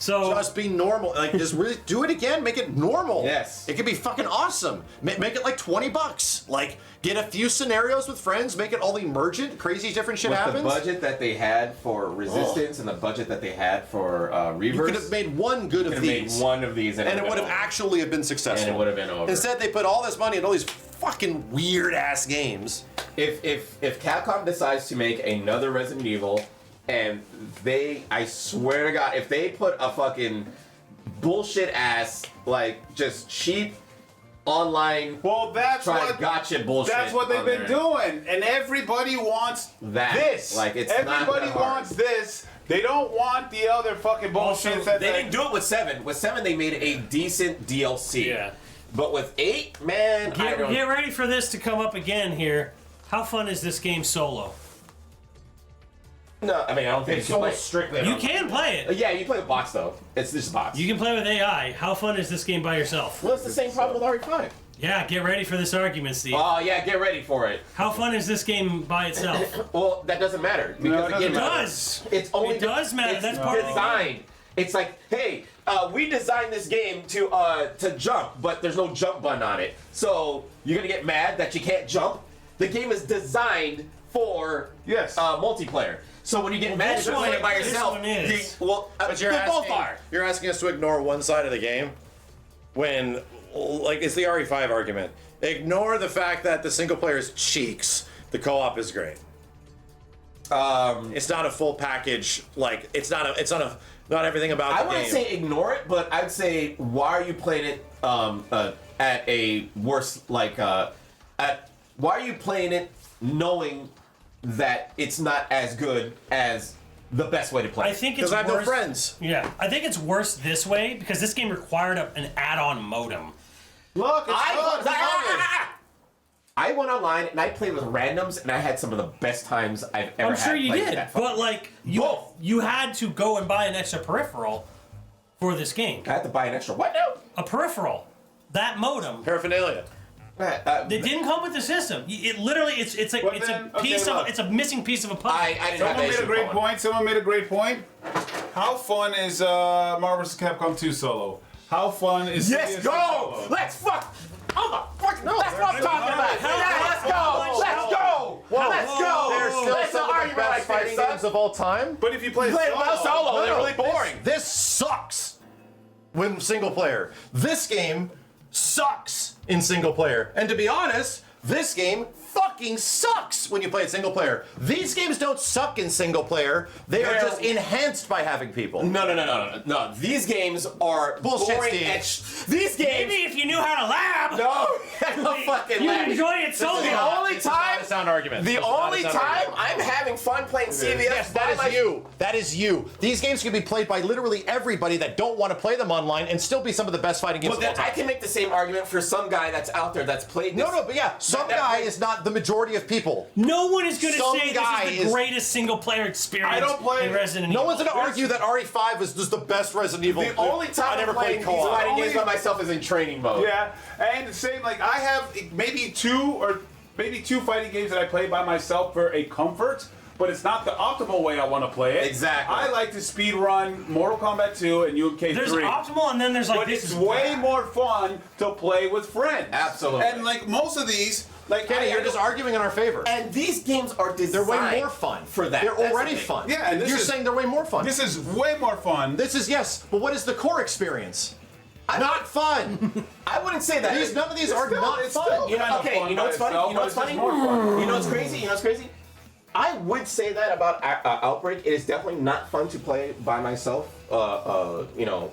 So Just be normal. Like, just really do it again. Make it normal. Yes. It could be fucking awesome. Make it like $20. Like, get a few scenarios with friends. Make it all emergent. Crazy different shit With happens. the budget that they had for Resistance and the budget that they had for Reverse, you could have made one good of these. made one of these, and it would have over. actually have been successful. And it would have been over. Instead, they put all this money in all these fucking weird ass games. If Capcom decides to make another Resident Evil, and I swear to God, if they put a fucking bullshit ass, like, just cheap online Well, that's what gotcha bullshit. That's what they've on been there. doing, and everybody wants That. this. Like, it's not everybody that hard. wants this. They don't want the other fucking bullshit. Also, that They didn't do it with 7. With 7, they made a decent DLC. yeah. But with 8, man, I don't. Get ready for this to come up again here. How fun is this game solo? No, I mean, I don't think It's you can play. almost strictly. You can play it. Yeah, you play with bots though. It's just bots. You can play with AI. How fun is this game by yourself? Well, it's the same problem with RE5. Yeah, get ready for this argument, Steve. Oh yeah, get ready for it. How fun is this game by itself? Well, that doesn't matter because it the game It matters. does. It's only It does matter. It's That's part of the design. It's like, hey, we designed this game to jump, but there's no jump button on it. So you're gonna get mad that you can't jump. The game is designed for multiplayer. So when you get mad, this you're playing it by one- this yourself. one is. But you're they asking, both are. You're asking us to ignore one side of the game when, like, it's the RE5 argument. Ignore the fact that the single player is cheeks. The co-op is great. It's not a full package. Like, not everything about the I wouldn't game. say ignore it, but I'd say why are you playing it at a worse why are you playing it knowing that it's not as good as the best way to play I it? think it's Because I have no worse. friends. Yeah, I think it's worse this way because this game required an add-on modem. Look, it's I went online and I played with randoms and I had some of the best times I've ever I'm had. sure you playing did, that fucking- but like you had to go and buy an extra peripheral for this game. I had to buy an extra what now? A peripheral, that modem. Paraphernalia. It didn't come with the system. It literally, it's like But it's then- a piece okay, of look. it's a missing piece of a puzzle. I didn't have Someone that made issue a great with point. Someone made a great point. How fun is Marvel vs. Capcom 2 solo? How fun is Yes, CS go! solo? Let's fuck! Oh the fuck! No, that's what I'm talking about! Yeah, let's go! Let's go! Let's go! They're still Let's some of the argument best like fighting this, games son. of all time. But if you play Play it solo, they're really boring. This sucks when single player. This game sucks in single player. And to be honest, this game fucking sucks when you play it single player. These games don't suck in single player. They are Well- just enhanced by having people. No. These games are Bullshit, boring. Steve. These games. Maybe if you knew how to lab, No fucking you'd lag. enjoy it solo. The only time. Not a sound argument. The This is not a only sound time argument. I'm having fun playing CVS. Yes, that is you. That is you. These games can be played by literally everybody that don't want to play them online and still be some of the best fighting games But of all then I time. can make the same argument for some guy that's out there that's played this. No, but yeah, some that guy plays- is not the majority of people. No one is going to Some say guy this is the is- greast single player experience I don't play- in Resident No Evil. one's going to argue that RE5 is just the best Resident Evil. The only time I never I'm playing played these co-op. fighting games by myself is in training mode. Yeah, and the same, like, I have maybe two fighting games that I play by myself for a comfort, but it's not the optimal way I want to play it. Exactly. I like to speed run Mortal Kombat 2 and UMK3. There's optimal, and then there's like but this it's is way more fun to play with friends. Absolutely. And like most of these, like Kenny, you're just arguing in our favor. And these games are They're designed way more fun. for that. They're That's already the thing. fun. Yeah, and this you're is- saying they're way more fun. This is way more fun. This is, yes, but what is the core experience? Not fun. I wouldn't say that. None of these are still- not it's fun. still- You know, kind of okay, fun you know by what's funny? itself, You know but what's it's funny? just more fun. You know what's crazy? You know what's crazy? I would say that about Outbreak. It is definitely not fun to play by myself,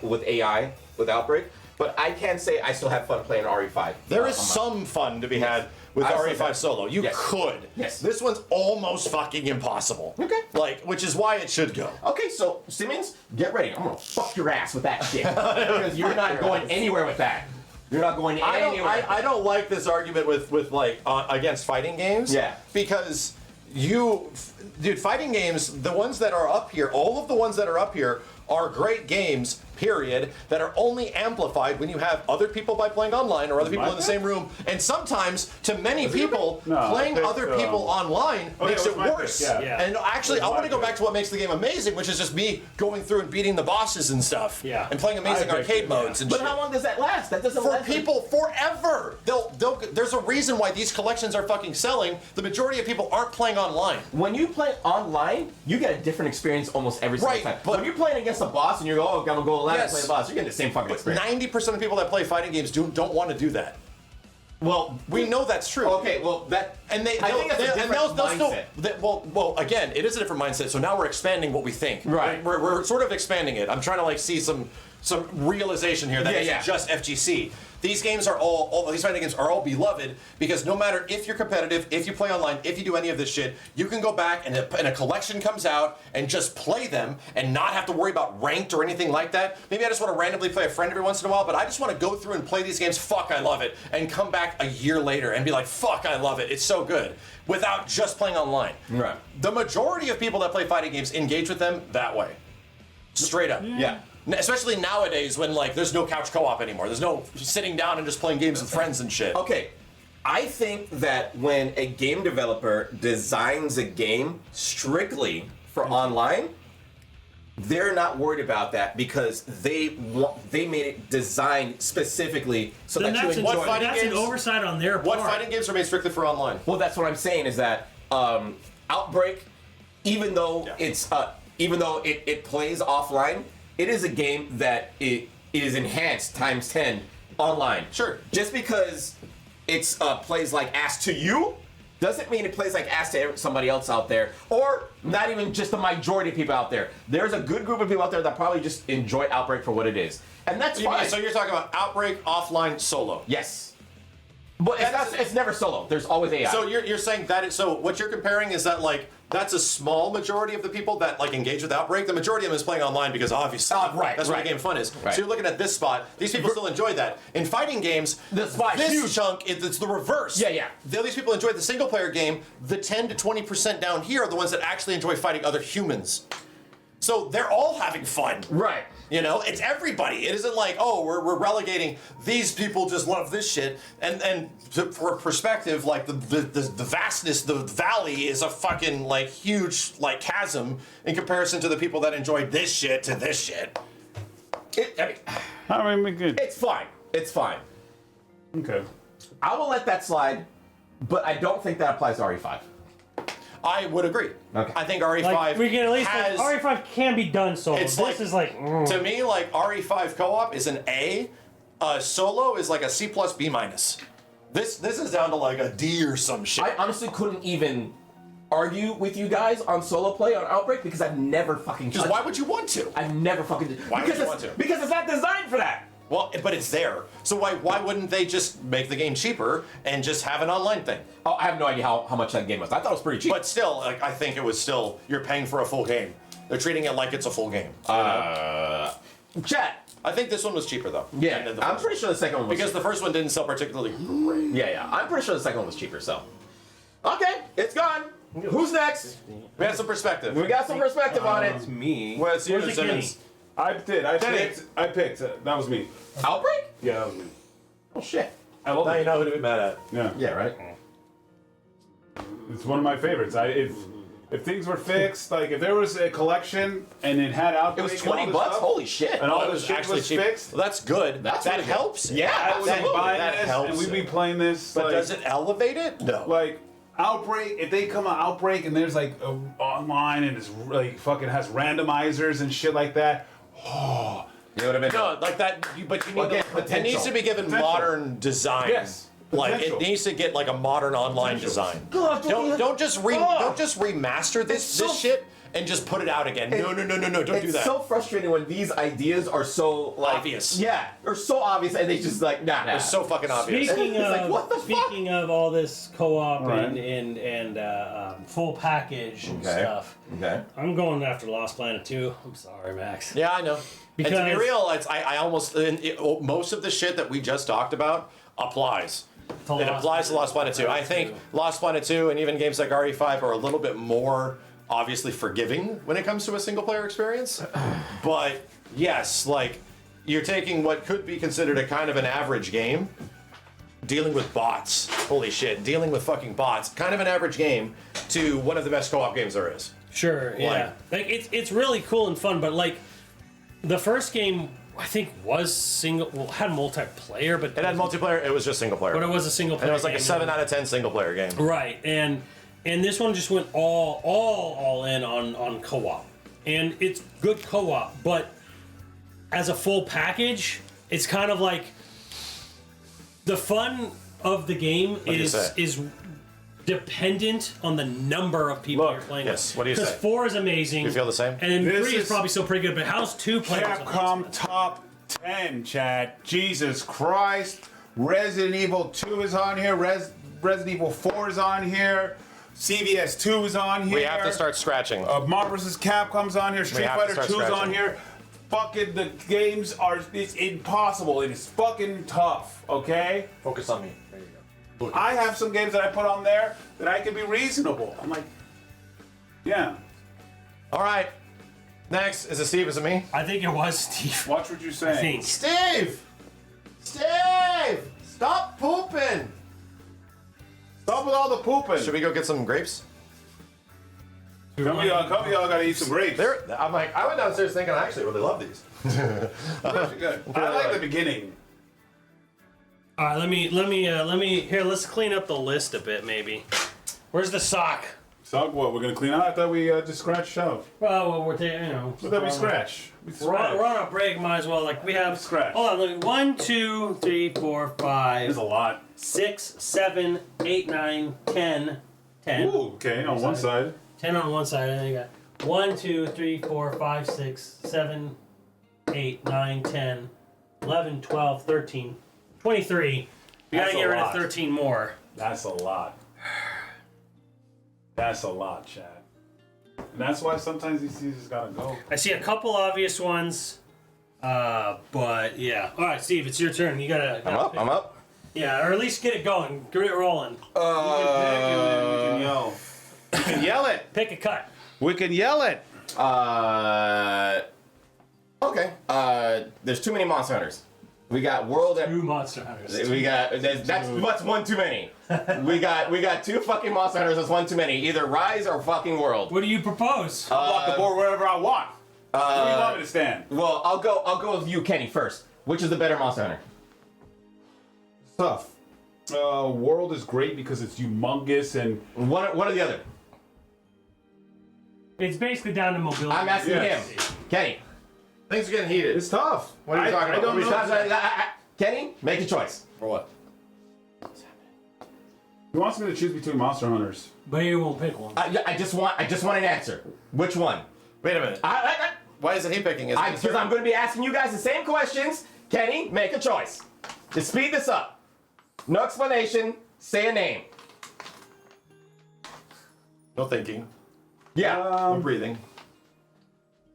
with AI, with Outbreak. But I can say I still have fun playing RE5. There is some fun to be had with Absolutely. RE5 solo. You Yes. could. Yes. This one's almost fucking impossible. Okay. Which is why it should go. Okay, so Simmons, get ready. I'm gonna fuck your ass with that shit because you're not going anywhere with that. You're not going anywhere. I don't like this argument with against fighting games. Yeah. Because fighting games, the ones that are up here, all of the ones that are up here are great games, period, that are only amplified when you have other people by playing online or other people in the same room. And sometimes, to many people, playing other people online makes it worse. Yeah. And actually, I want to go back to what makes the game amazing, which is just me going through and beating the bosses and stuff. Yeah. And playing amazing arcade modes and But shit. how long does that last? That doesn't For last. people forever. There's a reason why these collections are fucking selling. The majority of people aren't playing online. When you play online, you get a different experience almost every single Right, time. but- When you're playing against a boss and you go, oh, I'm gonna go online and Yes. play the boss, you're getting the same fucking experience. 90% of people that play fighting games don't want to do that. Well, We know that's true. okay, well that And I think that's a different mindset. Well, again, it is a different mindset. So now we're expanding what we think. Right. We're sort of expanding it. I'm trying to like see some realization here that Yeah, isn't yeah. just FGC. These games are all these fighting games are all beloved because no matter if you're competitive, if you play online, if you do any of this shit, you can go back and a collection comes out and just play them and not have to worry about ranked or anything like that. Maybe I just want to randomly play a friend every once in a while, but I just want to go through and play these games. Fuck, I love it, and come back a year later and be like, fuck, I love it. It's so good. Without just playing online. Right. The majority of people that play fighting games engage with them that way. Straight up. Yeah. Especially nowadays when like there's no couch co-op anymore. There's no sitting down and just playing games with friends and shit. Okay, I think that when a game developer designs a game strictly for online, they're not worried about that because they made it designed specifically so Then that you that's, enjoy What fighting that's an games- oversight on their What part. fighting games are made strictly for online? Well, that's what I'm saying is that Outbreak, even though it plays offline, it is a game that it is enhanced times 10 online. Sure. Just because it's plays like ass to you doesn't mean it plays like ass to somebody else out there, or not even just the majority of people out there. There's a good group of people out there that probably just enjoy Outbreak for what it is, and that's fine. So you're talking about Outbreak offline solo. Yes. But it's never solo. There's always AI. So you're saying that so what you're comparing is that like that's a small majority of the people that like engage with Outbreak. The majority of them is playing online because obviously right, that's where right. the game fun is. Right. So you're looking at this spot. These people still enjoy that. In fighting games, The spot is this huge. chunk it's the reverse. Yeah. These people enjoy the single player game. The 10 to 20% down here are the ones that actually enjoy fighting other humans. So they're all having fun. right. You know, it's everybody. It isn't like, oh, we're relegating these people just love this shit. And for perspective, like the vastness, the valley is a fucking like huge like chasm in comparison to the people that enjoy this shit to this shit. I mean, good. It's fine. It's fine. Okay. I will let that slide, but I don't think that applies to RE5. I would agree. Okay. I think RE5 Like, we can at least has, RE5 can be done solo. It's This like- is like to me, like RE5 co-op is an A. Solo is like a C plus B minus. This is down to like a D or some shit. I honestly couldn't even argue with you guys on solo play on Outbreak because I've never fucking Because touched why it. would you want to? I've never fucking Why would because you it's, want to? Because it's not designed for that. Well, but it's there. So why wouldn't they just make the game cheaper and just have an online thing? Oh, I have no idea how much that game was. I thought it was pretty cheap. But still, like, I think it was still you're paying for a full game. They're treating it like it's a full game. Chat. I think this one was cheaper though. Yeah, than the I'm first pretty sure the second one was because the first one didn't sell particularly great. Yeah, I'm pretty sure the second one was cheaper. So, okay, it's gone. Who's next? We had some perspective. We got some perspective on it. Me. Well, it's Where's yours, the Simmons. guinea? I did. I picked. That was me. Outbreak? Yeah, that was me. Oh shit. I love Now you it. know who to be mad at. Yeah. Yeah, right. It's one of my favorites. If things were fixed, like if there was a collection and it had It Outbreak was and all $20. this stuff, Holy shit. and all It this was shit actually was cheap. fixed, Well, that's good. That's that really good. helps. Yeah, I would be absolutely. buying That this, helps and we'd be it. playing this. But like, does it elevate it? No. like Outbreak? If they come out Outbreak and there's like online and it's like fucking has randomizers and shit like that. It would have been. No, like that. But you need Again, it needs potential. to be given Potential. modern design. Yes. Like Potential. it needs to get like a modern online design. Don't just remaster this shit and just put it out again. No, don't do It's that. so frustrating when these ideas are so like Obvious. Yeah, they're so obvious, and they just like nah. It's so fucking obvious. Speaking It's of like, what the fuck? speaking of all this co-op Right. and full package and Okay. stuff, Okay. I'm going after Lost Planet 2. I'm sorry, Max. Yeah, I know. And to be Because- real, I almost most of the shit that we just talked about applies. It applies to Lost Planet 2. I think Lost Planet 2 and even games like RE5 are a little bit more obviously forgiving when it comes to a single player experience. But yes, like you're taking what could be considered a kind of an average game, dealing with bots. Holy shit, dealing with fucking bots. Kind of an average game to one of the best co-op games there is. Sure, yeah. Like it's really cool and fun, but like the first game I think was had multiplayer, but It had multiplayer, it was just single player. but it was a single player. and it was like a game. 7 out of 10 single player game. Right, and this one just went all in on co-op, and it's good co-op, but as a full package, it's kind of like the fun of the game do you say? is dependent on the number of people Look, you're playing. yes, what do you Because say? 4 is amazing. You feel the same? And then This 3 is is probably still pretty good, but how's 2 playing? Capcom top 10, chat. Jesus Christ. Resident Evil 2 is on here. Resident Evil 4 is on here. CVS 2 is on here. We have to start scratching. Marvel vs. Capcom's on here. Street have to Fighter start 2 is on scratching. here. Fucking the games are, it's impossible. It is fucking tough, okay? Focus on me. There you go. I have some games that I put on there that I can be reasonable. I'm like, yeah. All right. Next, is it Steve? Is it me? I think it was Steve. Watch what you're I saying. think. Steve! Steve! Stop pooping! Stop with all the pooping. Should we go get some grapes? Come y'all gotta eat some grapes. I'm like, I went downstairs thinking I actually really love these. Actually good. I like the beginning. All right, let me here. Let's clean up the list a bit, maybe. Where's the sock? So what? We're gonna clean out? I thought we just scratched out. Well, we're taking, I thought we scratch. We're on a break. Might as well. Like we have. Scratch. Hold on. Let me. 1, 2, 3, 4, 5, There's a lot. 6, 7, 8, 9, 10. 10. Ooh, okay, on one side. 10 on one side. And then you got 1, 2, 3, 4, 5, 6, 7, 8, 9, 10, 11, 12, 13, 23. You That's gotta get a rid of lot. 13 more. That's a lot. That's a lot, Chad. And that's why sometimes these seasons gotta go. I see a couple obvious ones. But yeah. All right, Steve, it's your turn. You gotta. I'm up. I'm up. Yeah, or at least get it going. Get it rolling. We can yell. We can yell it. Pick a cut. We can yell it. Okay. There's too many Monster Hunters. We got World at. Two Monster Hunters. We got that's what's one too many. we got 2 fucking Monster Hunters. That's one too many. Either Rise or fucking World. What do you propose? I'll block the board wherever I want. Where do you want me to stand? Well, I'll go with you, Kenny, first. Which is the better Monster Hunter? Tough. World is great because it's humongous and One or the other? It's basically down to mobility. I'm asking Yes. him. Kenny. Things are getting heated. it's tough. What are you talking I about? don't know. Kenny, make a choice. For what? He wants me to choose between Monster Hunters. But you won't pick one. I just want an answer. Which one? Wait a minute. Why isn't he picking? Because I'm going to be asking you guys the same questions. Kenny, make a choice. To speed this up. No explanation. Say a name. No thinking. Yeah. No breathing.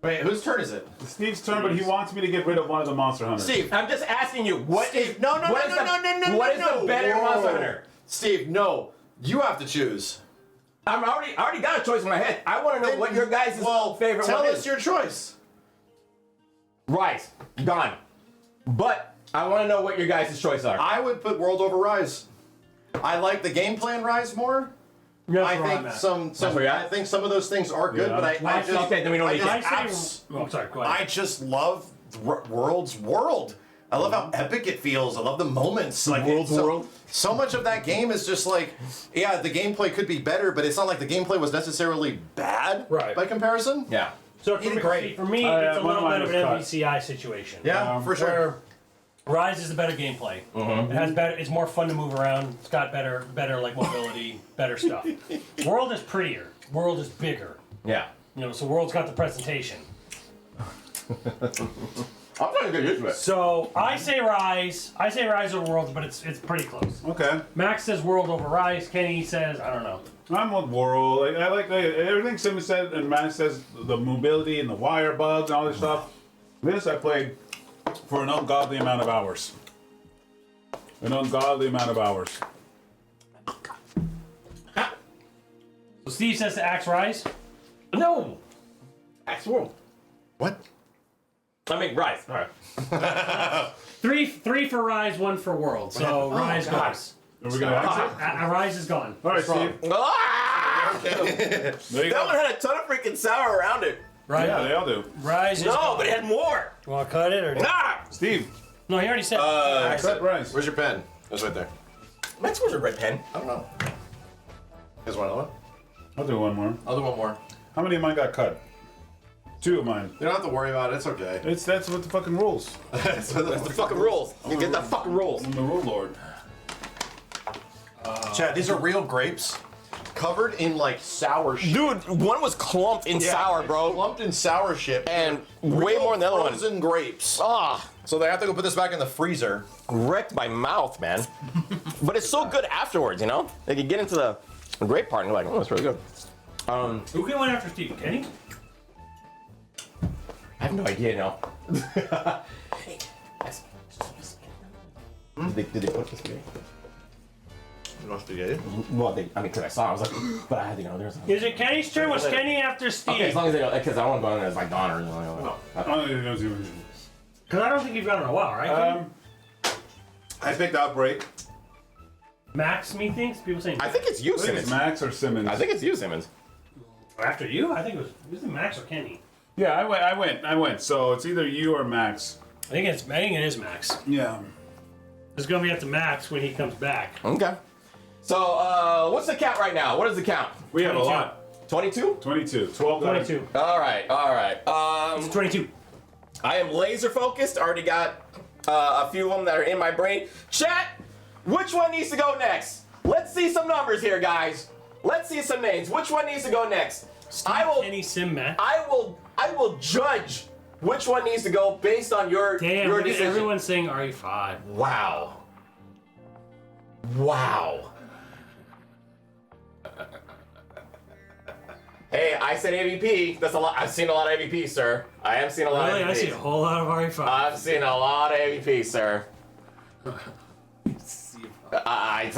Wait, whose turn is it? It's Steve's turn, but he wants me to get rid of one of the Monster Hunters. Steve. I'm just asking you. What is No. what is the better Whoa. Monster Hunter? Steve, no. You have to choose. I already got a choice in my head. I want to know what your guys' favorite Tell one us is. your choice. Rise. Gone. But I want to know what your guys' choices are. I would put World over Rise. I like the gameplay in Rise more. That's I where I'm think at. some where you're I at? think some of those things are good, Yeah. but I just Okay, then we don't need I to. just Oh, sorry. Go ahead. I just love World's world. I love how epic it feels. I love the moments. Like World's so, world. So much of that game is just like, yeah, the gameplay could be better, but it's not like the gameplay was necessarily bad Right. by comparison. Yeah. So He did great. for me, I it's a one of little mine bit of was an cut. MVCI situation. Yeah, for sure. Where Rise is the better gameplay. It has better. It's more fun to move around. It's got better like mobility, better stuff. World is prettier. World is bigger. Yeah. You know, so World's got the presentation. I'm trying to get used to it. So I say Rise. I say Rise over World, but it's pretty close. Okay. Max says World over Rise. Kenny says I don't know. I'm with World. I like everything Simmons said, and Matt says the mobility and the wire bugs and all this stuff. This I played for an ungodly amount of hours. An ungodly amount of hours. So Steve says to Axe Rise. No. Axe World. What? I mean, Rise. All right. Three for Rise, one for World. So Rise goes. Are we gonna exit? Rise is gone. All right, Steve. Ah! There you That go. one had a ton of freaking sour around it. Rise. Yeah, they all do. Rise is No, gone. but it had more. You want to cut it or? Ah! Steve, No, he already said. cut Rise. Where's your pen? It's right there. Max, where's your red pen? I don't know. You guys want another one? I'll do one more. I'll do one more. How many of mine got cut? 2 of mine. You don't have to worry about it. It's okay. That's what the fucking rules. That's the fucking rules. You get the fucking rules. I'm the rule lord. Chad, these are real grapes, covered in like sour shit. Dude, one was clumped in sour, bro. Lumped in sour shit. And way more than the other one. Frozen grapes. Ah, So they have to go put this back in the freezer. wrecked my mouth, man. But it's so good afterwards, you know? They can get into the grape part and you're like, oh, that's really good. Who can win after Steve? Kenny? I have no idea now. Did they put this here? No spaghetti. Well, because I saw it, I was like, but I had to go there. Is it Kenny's turn? Was Kenny after Steve? Okay, as long as they don't, because I don't want to go in there as like Don or anything. No. Because I don't think you've gone in a while, right? I picked Outbreak. Max, me thinks. People saying I think it's you, I think it's Simmons. Max or Simmons. I think it's you, Simmons. after you. I think it was Max or Kenny. Yeah, I went. So it's either you or Max. I think it is Max. Yeah. It's gonna be up to Max when he comes back. Okay. So, what's the count right now? What is the count? We have 22. a lot. 22? 22. 12 guys. 22. All right. It's 22. I am laser focused. Already got a few of them that are in my brain. Chat, which one needs to go next? Let's see some numbers here, guys. Let's see some names. Which one needs to go next? Kenny, Sim, Matt. I will judge which one needs to go based on your Damn, look at decision. everyone saying RE5. Wow. Hey, I said AVP. That's a lot. I've seen a lot of AVP, sir. I have seen a lot Really? of I AVPs. see a whole lot of RE5. I've seen a lot of AVP, sir. I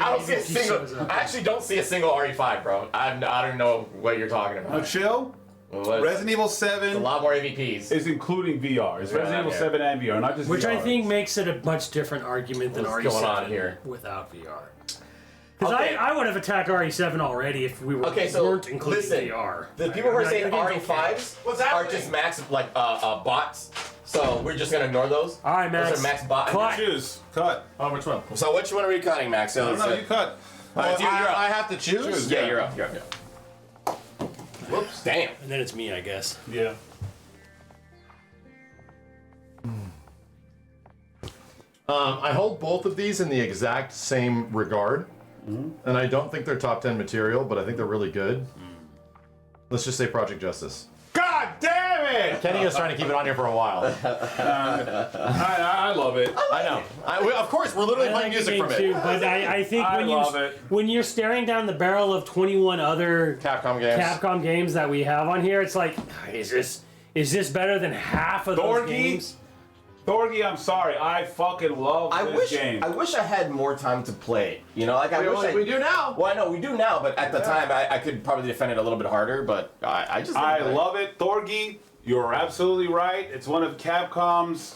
don't see a single. I actually don't see a single RE5, bro. I don't know what you're talking about. Chill. What- Resident Evil a 7 lot more AVPs. is including VR. It's Resident Evil yeah. 7 and VR, not just Which VR. I think makes it a much different argument than What's RE7 going on here? without VR. Because Okay. I would have attacked RE7 already if we Okay, so weren't including listen. VR. The people who are Like, saying the game's RE5s What's are happening? just max bots. So we're just gonna ignore those. All right, Max. Those are max bots. Cut. Choose. Cut. Oh, which one? So which one are we cutting, Max? So No, you cut. Alright, you're up. I have to choose? Yeah, you're up. Whoops. Damn. And then it's me, I guess. Yeah. I hold both of these in the exact same regard. And I don't think they're top 10 material, but I think they're really good. Let's just say Project Justice. God damn it! Kenny is trying to keep it on here for a while. I love it. I know. Of course, we're literally I playing like the music from game it. too, but I think I when love it. when you're staring down the barrel of 21 other Capcom games. that we have on here, it's like, is this better than half of those games? Thorgy, I'm sorry. I fucking love this game. I wish I had more time to play it. You know, like We do now. Well, I know we do now, but at the time I could probably defend it a little bit harder. But I just I love it. Thorgy, you're absolutely right. It's one of Capcom's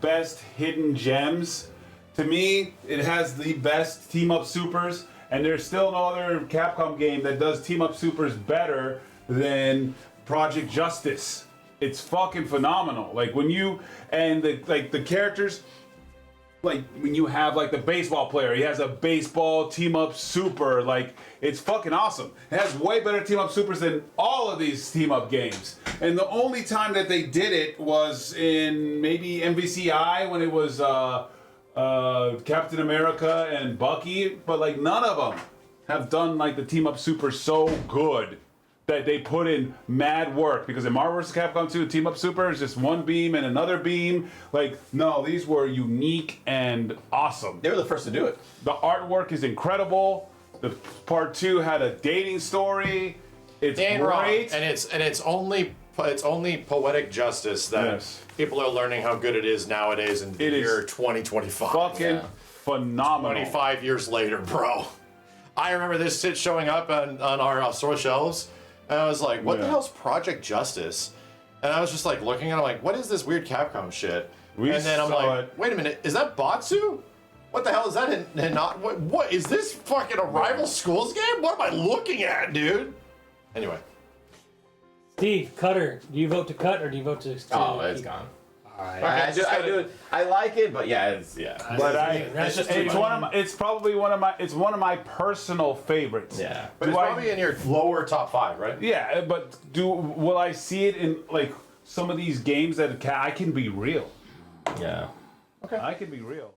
best hidden gems. To me, it has the best team up supers, and there's still no other Capcom game that does team up supers better than Project Justice. It's fucking phenomenal. Like when you and the characters, like when you have the baseball player, he has a baseball team up super. Like it's fucking awesome. It has way better team up supers than all of these team up games. And the only time that they did it was in maybe MVCI when it was Captain America and Bucky, but none of them have done the team up super so good that they put in mad work. Because in Marvel vs. Capcom 2, Team Up Super is just one beam and another beam. No, these were unique and awesome. They were the first to do it. The artwork is incredible. The part 2 had a dating story. It's great. And it's only poetic justice that Yes. people are learning how good it is nowadays in the It is year 2025. Fucking phenomenal. 25 years later, bro. I remember this shit showing up on our store shelves, and I was like, what the hell's Project Justice? And I was just like looking at it, I'm like, what is this weird Capcom shit? And then I'm like, wait a minute, is that Batsu? What the hell is that? And not what is this fucking a rival schools game? What am I looking at, dude? Anyway. Steve, Cutter, do you vote to cut or do you vote to Oh, it's keep? gone. All right. I like it, but yeah, But it's one of my personal favorites. Yeah. But it's probably in your lower top 5, right? Yeah, but will I see it in like some of these games that I can be real? Yeah. Okay. I can be real.